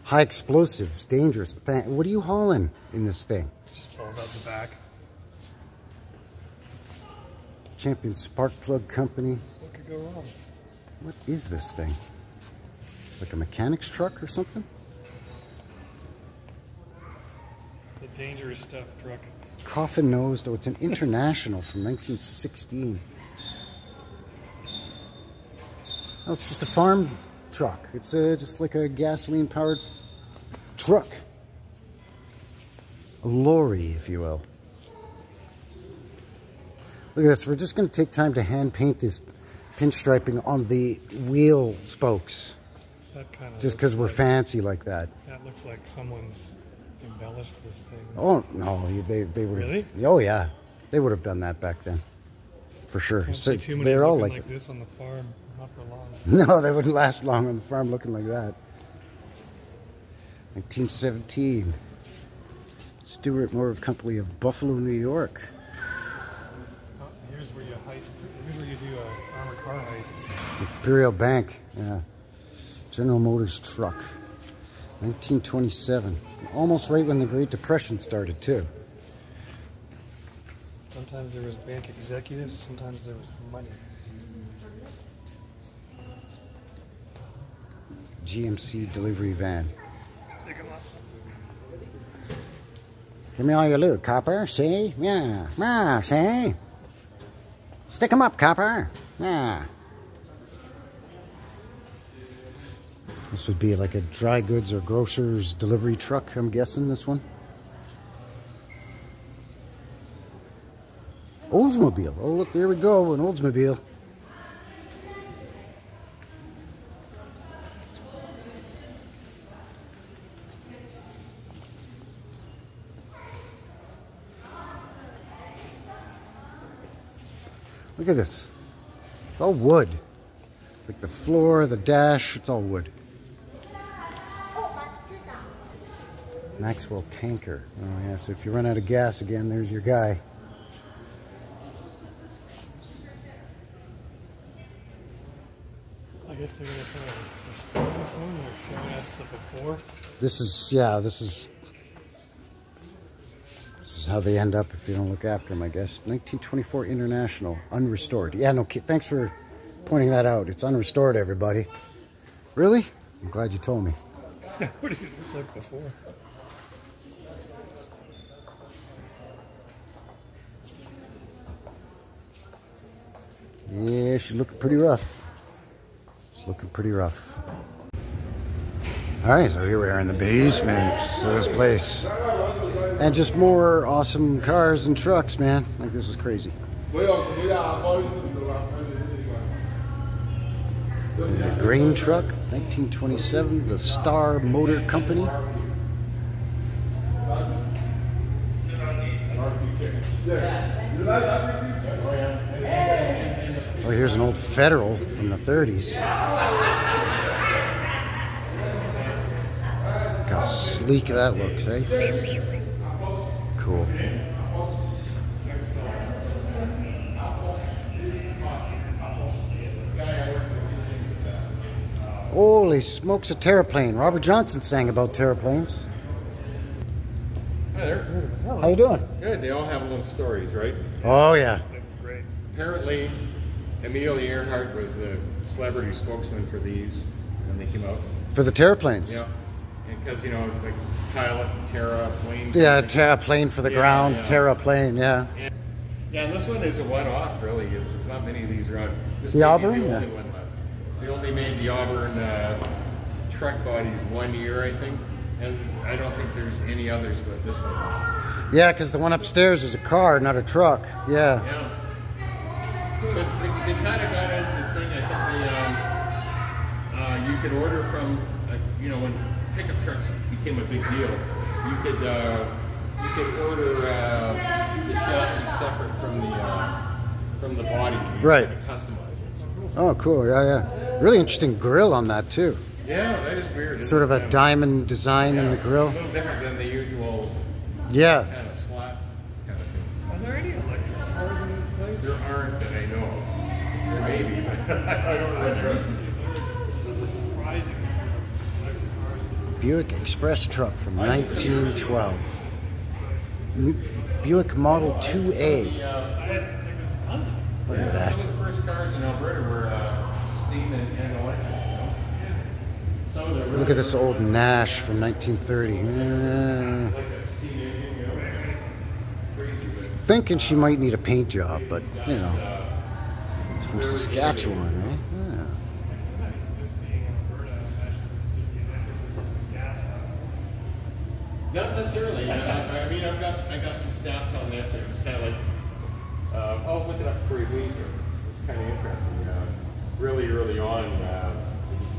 high explosives, dangerous. What are you hauling in this thing? Just falls out the back. Champion Spark Plug Company. What could go wrong? What is this thing? It's like a mechanic's truck or something? The dangerous stuff truck. Coffin nosed. Oh, it's an International from 1916. Oh, it's just a farm truck. It's just like a gasoline powered truck. A lorry, if you will. Look at this. We're just going to take time to hand paint this pinstriping on the wheel spokes. That kind of Just because we're fancy like that. That looks like someone's embellished this thing. Oh, no. They would have. Really? Oh, yeah. They would have done that back then. For sure. Don't So see too many they're all looking like this on the farm. Not for long. No, they wouldn't last long on the farm looking like that. 1917. Stewart Motor Company of Buffalo, New York. Oh, here's where you heist. Here's where you do a armored car heist. Imperial Bank. Yeah. General Motors truck. 1927. Almost right when the Great Depression started, too. Sometimes there was bank executives, sometimes there was money. GMC delivery van. Stick 'em up. Give me all your loot, copper. See? Yeah. Yeah, see? Stick 'em up, copper. Yeah. This would be like a dry goods or grocer's delivery truck, I'm guessing, this one. Oldsmobile. Oh, look, there we go, an Oldsmobile. Look at this. It's all wood. Like the floor, the dash, it's all wood. Maxwell tanker. Oh yeah, so if you run out of gas again, there's your guy. I guess they're going to try to restore this one. They're showing us the before. This is, yeah, this is how they end up if you don't look after them, I guess. 1924 International, unrestored. Yeah, no, thanks for pointing that out. It's unrestored, everybody. Really? I'm glad you told me. What did it look like before? Yeah, she's looking pretty rough. She's looking pretty rough. Alright, so here we are in the basement of this place. And just more awesome cars and trucks, man. Like, this is crazy. The grain truck, 1927, the Star Motor Company. Oh, here's an old Federal from the 30s. Look how sleek that looks, eh? Cool. Holy smokes, a terraplane. Robert Johnson sang about terraplanes. Hi there. How you doing? Good. They all have little stories, right? Oh, yeah. This is great. Apparently, Amelia Earhart was the celebrity spokesman for these when they came out. For the terraplanes? Yeah. Because, you know, it's like pilot, terra, plane. Yeah, terraplane for the ground, yeah. Terraplane, yeah. Yeah, and this one is a one-off, really. It's not many of these around. This The may be Auburn? the Yeah. only one left. They only made the Auburn truck bodies 1 year, I think. And I don't think there's any others but this one. Yeah, because the one upstairs is a car, not a truck. Yeah. Yeah. But they kind of got into this thing, I think you could order from, you know, when pickup trucks became a big deal, you could order the chassis separate from the body. You Right. could customize it. Oh, cool. Yeah, yeah. Really interesting grill on that, too. Yeah, that is weird. Sort of a diamond design in the A grill. little different than the usual Yeah. kind of slap kind of thing. Are there any electric cars in this place? There aren't that I know of. There may be, but I don't remember. Surprising electric cars. Buick Express truck from 1912. Buick Model 2A. There was tons of them. Look at that. Some of the first cars in Alberta were steam and electric. You know? Some of the Look at this old Nash from 1930. like that steam engine, you know, crazy. But Thinking she might need a paint job, but, you know. It's from Saskatchewan, eh? This being in Alberta, I imagine there'd be an emphasis on gas power. not necessarily. I mean, I got some stats on this. It was kind of like, I'll look it up for you later. It's kind of interesting. Really early on, you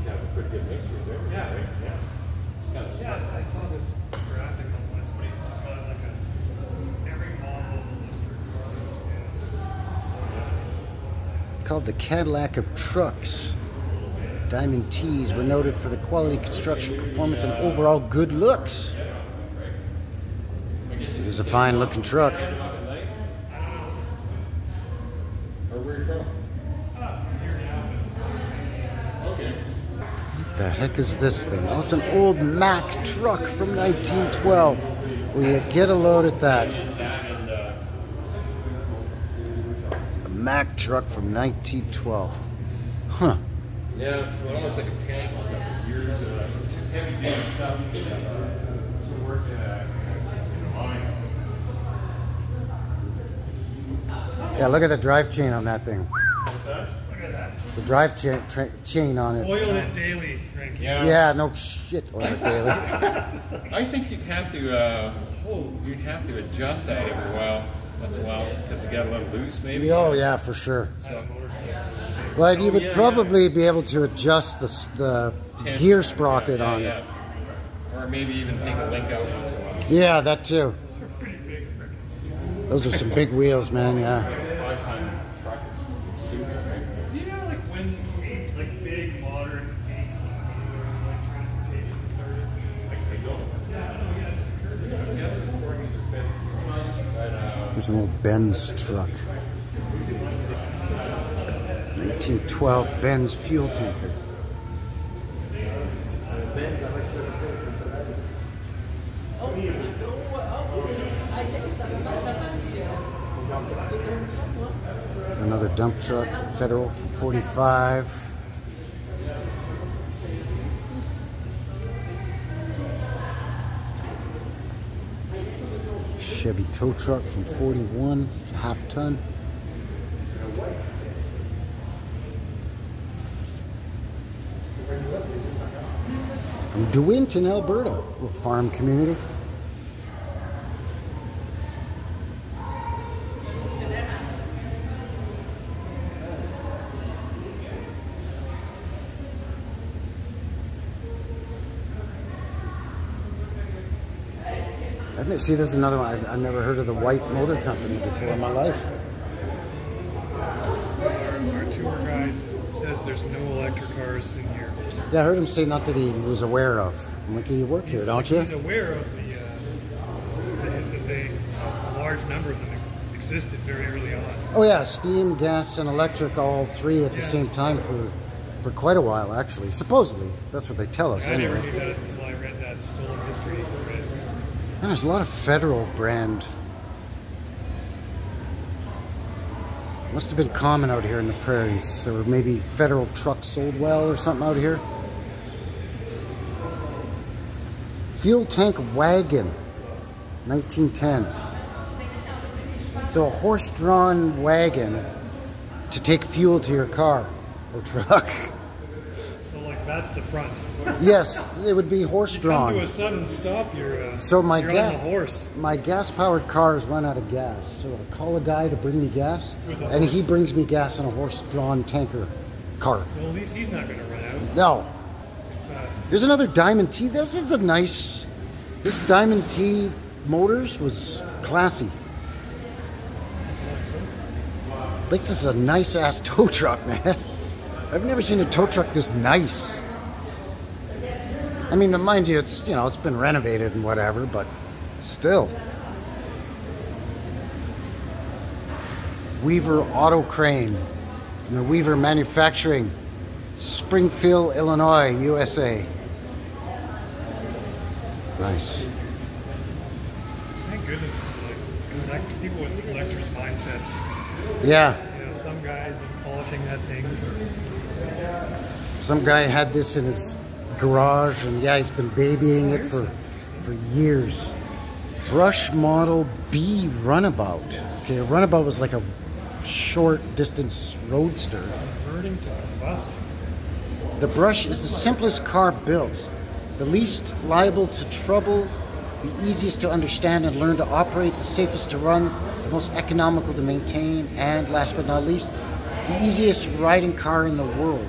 have a pretty good mixture there. Yeah. Right? Yeah. It's kind of Yeah, I saw this graphic on last week about like every model Called the Cadillac of trucks. Diamond T's were noted for the quality, construction, performance, and overall good looks. It is a fine looking truck. Or where are you from? Okay. What the heck is this thing? Oh, it's an old Mack truck from 1912. Will you get a load at that? A Mack truck from 1912. Huh. Yeah, it's almost like a tank. It's got the gears. It's heavy duty stuff. Some work in a mine. Yeah, look at the drive chain on that thing. What's that? Look at that. The drive chain on it. Oil it daily, Frank. Yeah, no shit. Oil it daily. I think you'd have to adjust that every once in a while because you got a little loose, maybe. Oh yeah, for sure. So, But you would yeah, probably be able to adjust the gear sprocket on it. Or maybe even take a link out once in a while. Yeah, that too. Those are pretty big, Frank. Those are some big wheels, man. Yeah. 5-ton truck is stupid, right? Do you know like when like big modern 18 like transportation started? I don't. I'm guessing 40s or 50s. But, There's an old Benz truck. 1912 Benz fuel tanker. Another dump truck, Federal 45. Chevy tow truck from 41, it's a half ton. From DeWinton, Alberta, a little farm community. See, this is another one. I've never heard of the White Motor Company before in my life. So our tour guide says there's no electric cars in here. Yeah, I heard him say not that he was aware of. I'm like, you work here, don't you? He's aware of a large number of them existed very early on. Oh yeah, steam, gas, and electric, all three at the same time for quite a while, actually. Supposedly, that's what they tell us. I never Anyway. knew that until I read that Stolen History thread. And there's a lot of Federal brand. Must have been common out here in the prairies, or maybe Federal trucks sold well or something out here. Fuel tank wagon, 1910. So a horse-drawn wagon to take fuel to your car or truck. So like that's the front. Yes, it would be Come horse-drawn. to a sudden stop, you're So my you're on the horse. my gas-powered cars run out of gas. So I call a guy to bring me gas, With a and he horse. brings me gas on a horse-drawn tanker car. Well, at least he's not going to run out. No. There's another Diamond T. This is a nice. This Diamond T Motors was classy. Like, this is a nice ass tow truck, man. I've never seen a tow truck this nice. I mean, mind you, it's, you know, it's been renovated and whatever, but still. Weaver Auto Crane from the Weaver Manufacturing, Springfield, Illinois, USA. Nice. Thank goodness for like people with collectors' mindsets. Yeah. You know, some guy's been polishing that thing. Some guy had this in his garage, and yeah, he's been babying it for years. Brush Model B Runabout. Okay, a runabout was like a short distance roadster. Converting to combustion. The Brush is the simplest car built, the least liable to trouble, the easiest to understand and learn to operate, the safest to run, the most economical to maintain, and last but not least, the easiest riding car in the world.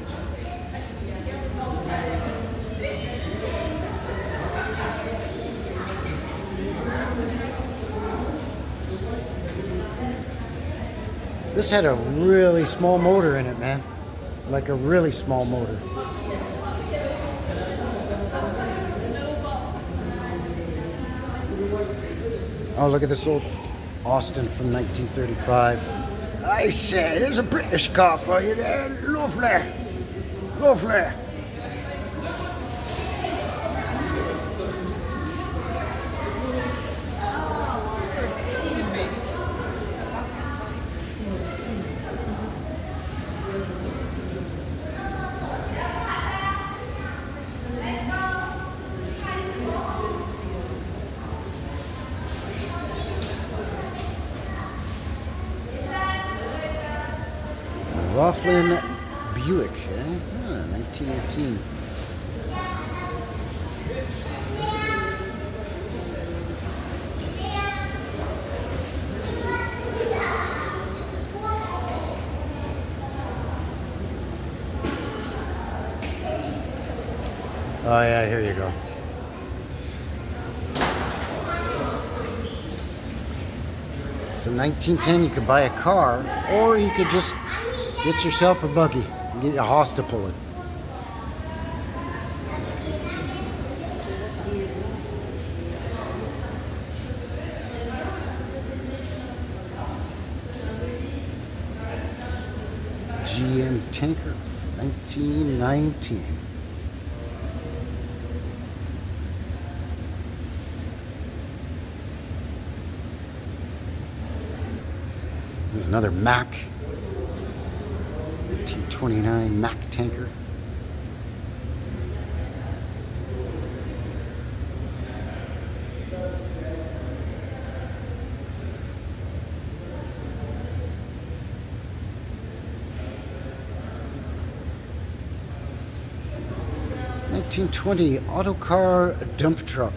This had a really small motor in it, man. Like a really small motor. Oh, look at this old Austin from 1935. I say, there's a British car for you there. Lovely. Lovely. Roughlin Buick, eh? 1918. Oh yeah, here you go. So 1910, you could buy a car, or you could just get yourself a buggy and get your horse to pull it. GM tanker, 1919. There's another Mack. 1929 Mack tanker. $1920 autocar dump truck.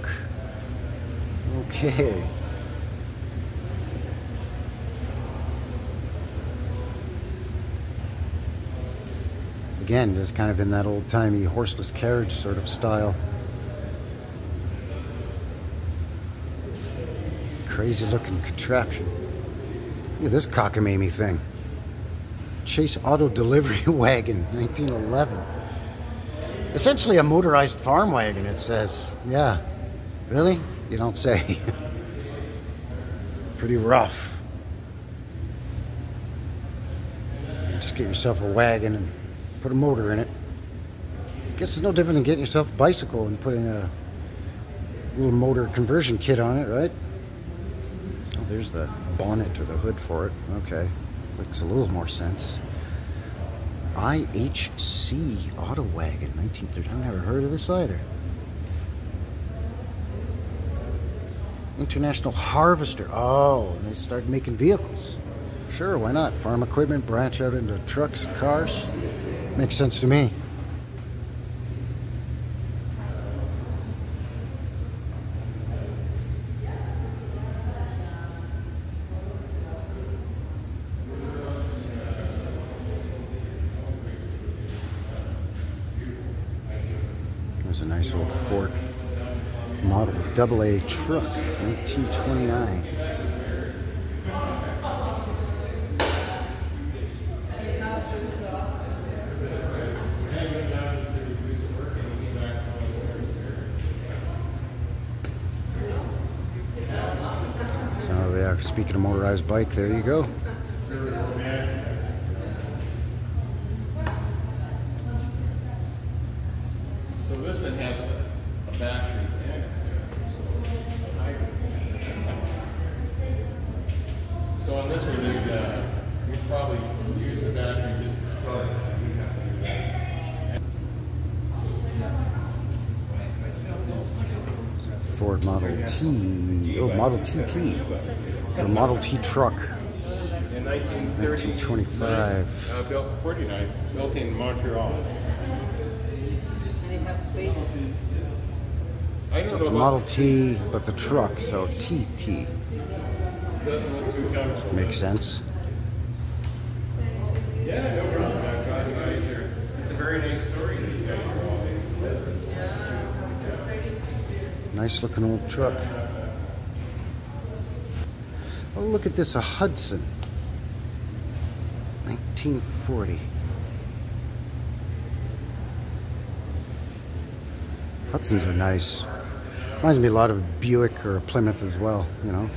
Okay. Again, just kind of in that old-timey horseless carriage sort of style. Crazy looking contraption. Look at this cockamamie thing. Chase Auto Delivery Wagon, 1911. Essentially a motorized farm wagon, it says. Yeah. Really? You don't say. Pretty rough. You just get yourself a wagon and put a motor in it. Guess it's no different than getting yourself a bicycle and putting a little motor conversion kit on it, right? Oh, there's the bonnet or the hood for it. Okay. Makes a little more sense. IHC Auto Wagon, 1930. I've never heard of this either. International Harvester. Oh, and they started making vehicles. Sure, why not? Farm equipment, branch out into trucks and cars. Makes sense to me. There's a nice old Ford Model AA truck, 1929. So yeah, speaking of motorized bike, there you go. So this one has a battery and a hybrid. So on this one, you'd probably use the battery just to start. So you'd have to do that. Ford Model T. Oh, Model TT. It's a Model T truck. In 1930, 1925. built 49, built in Montreal. I don't know It's about Model T, but the truck, so TT. Makes sense. Yeah, no problem. I'm glad you guys are. It's a very nice story that you guys are all in. Nice looking old truck. Oh, look at this, a Hudson. 1940. Hudsons are nice. Reminds me a lot of Buick or Plymouth as well, you know.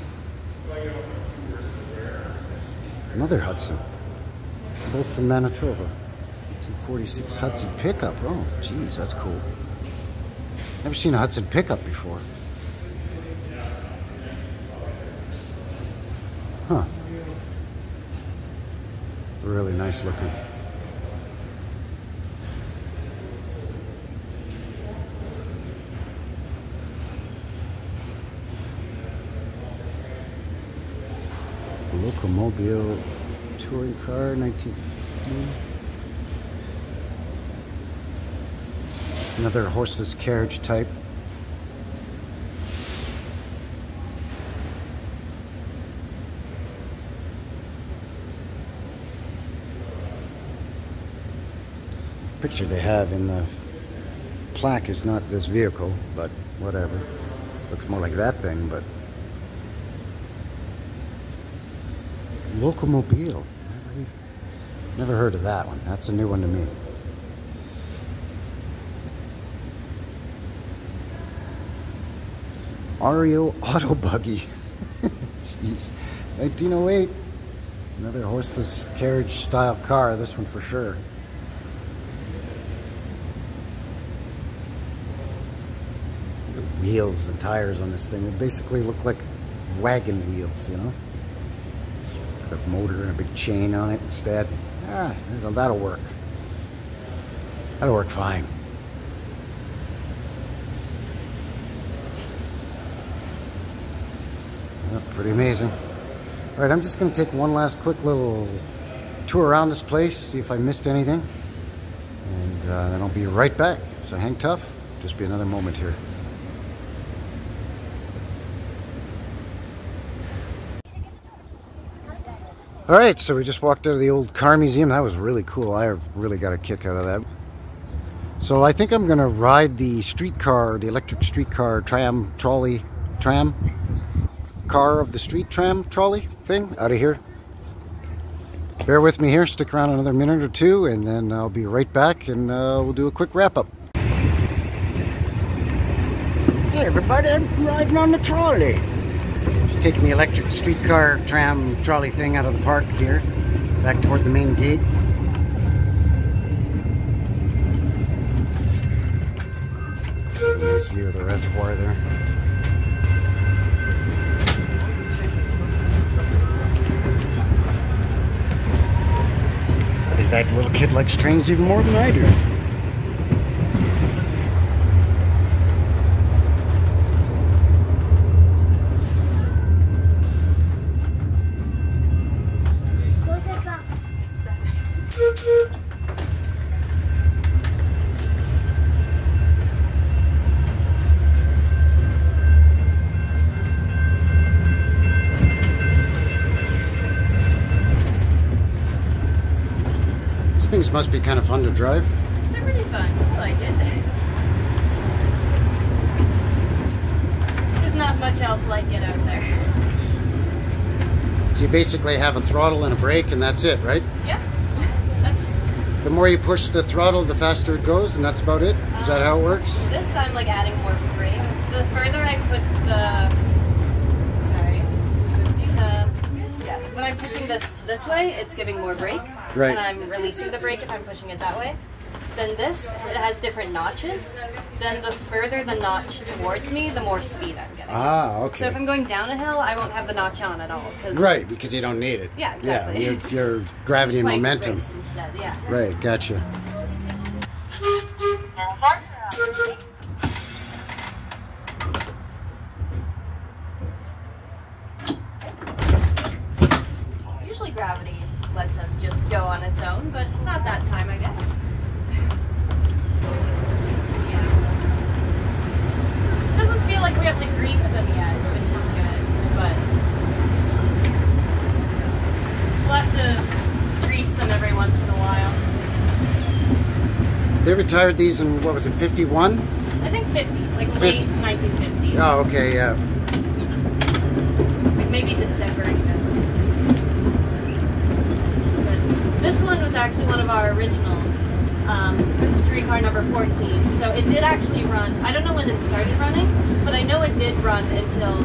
Another Hudson. Both from Manitoba. 1946 Hudson pickup. Oh, geez, that's cool. Never seen a Hudson pickup before. Huh. Really nice looking. Locomobile touring car, 1915. Another horseless carriage type. Picture they have in the plaque is not this vehicle, but whatever. Looks more like that thing, but Locomobile. Never heard of that one. That's a new one to me. Ario Auto Buggy. Jeez. 1908. Another horseless carriage style car. This one for sure. Wheels and tires on this thing. They basically look like wagon wheels, you know? Put a motor and a big chain on it instead. Ah, that'll work. That'll work fine. Well, pretty amazing. All right, I'm just going to take one last quick little tour around this place, see if I missed anything. And then I'll be right back. So hang tough. Just be another moment here. All right, so we just walked out of the old car museum. That was really cool. I really got a kick out of that. So I think I'm gonna ride the streetcar, the electric streetcar tram, trolley, tram. car of the street tram trolley thing out of here. Bear with me here, stick around another minute or two, and then I'll be right back, and we'll do a quick wrap-up. Hey everybody, I'm riding on the trolley. Just taking the electric streetcar tram trolley thing out of the park here, back toward the main gate. Nice view of the reservoir there. I think that little kid likes trains even more than I do. These things must be kind of fun to drive. They're pretty fun. I like it. There's not much else like it out there. So you basically have a throttle and a brake and that's it, right? Yeah. That's The more you push the throttle, the faster it goes, and that's about it? Is that how it works? This I'm like adding more brake. The further I put the... Sorry. Yeah. When I'm pushing this way, it's giving more brake. Right. And I'm releasing the brake if I'm pushing it that way. Then this, it has different notches. Then the further the notch towards me, the more speed I'm getting. Ah, okay. So if I'm going down a hill, I won't have the notch on at all. Right, because you don't need it. Yeah, exactly. Yeah, your gravity and Just playing momentum. race instead, yeah. Right, gotcha. Usually gravity lets us just go on its own, but not that time, I guess. Yeah. Doesn't feel like we have to grease them yet, which is good, but we'll have to grease them every once in a while. They retired these in, what was it, 51? I think 50, like late 1950. Oh, okay, yeah. Like maybe December even. This one was actually one of our originals. This is streetcar number 14. So it did actually run. I don't know when it started running, but I know it did run until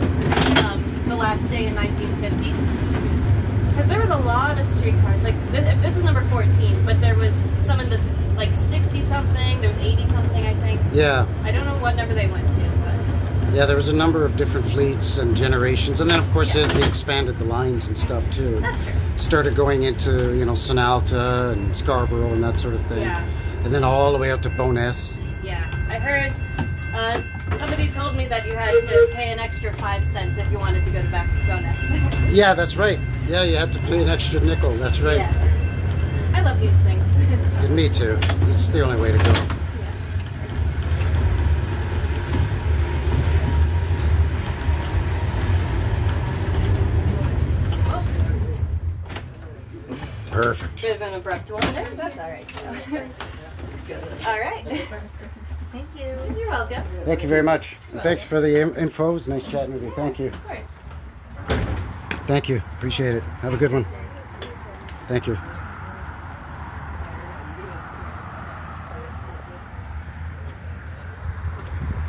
the last day in 1950. Because there was a lot of streetcars. Like this is number 14, but there was some in this like 60 something. There was 80 something, I think. Yeah. I don't know what number they went to, but Yeah, there was a number of different fleets and generations, and then of course as they expanded the lines and stuff too. that's true. Started going into, you know, Sonalta and Scarborough and that sort of thing. Yeah. And then all the way out to Bowness. Yeah, I heard somebody told me that you had to pay an extra 5 cents if you wanted to go to back to Bowness. Yeah, that's right. Yeah, you had to pay an extra nickel. That's right. Yeah. I love these things. And me too. It's the only way to go. Perfect. Bit of an abrupt one there. That's all right. All right. Thank you. You're welcome. Thank you very much. And thanks for the info. It was nice chatting with you. Thank you. Of course. Thank you. Appreciate it. Have a good one. Thank you.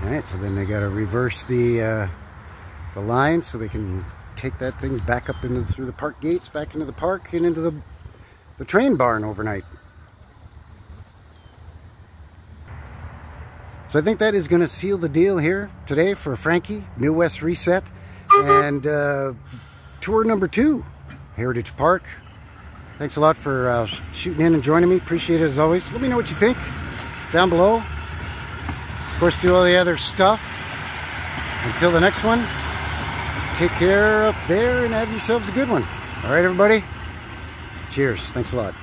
All right, so then they got to reverse the line so they can take that thing back up into through the park gates, back into the park, and into the train barn overnight. So I think that is going to seal the deal here today for Frankie, New West Reset, and tour number 2, Heritage Park. Thanks a lot for shooting in and joining me. Appreciate it as always. Let me know what you think down below. Of course, do all the other stuff. Until the next one, take care up there and have yourselves a good one. All right, everybody. Cheers. Thanks a lot.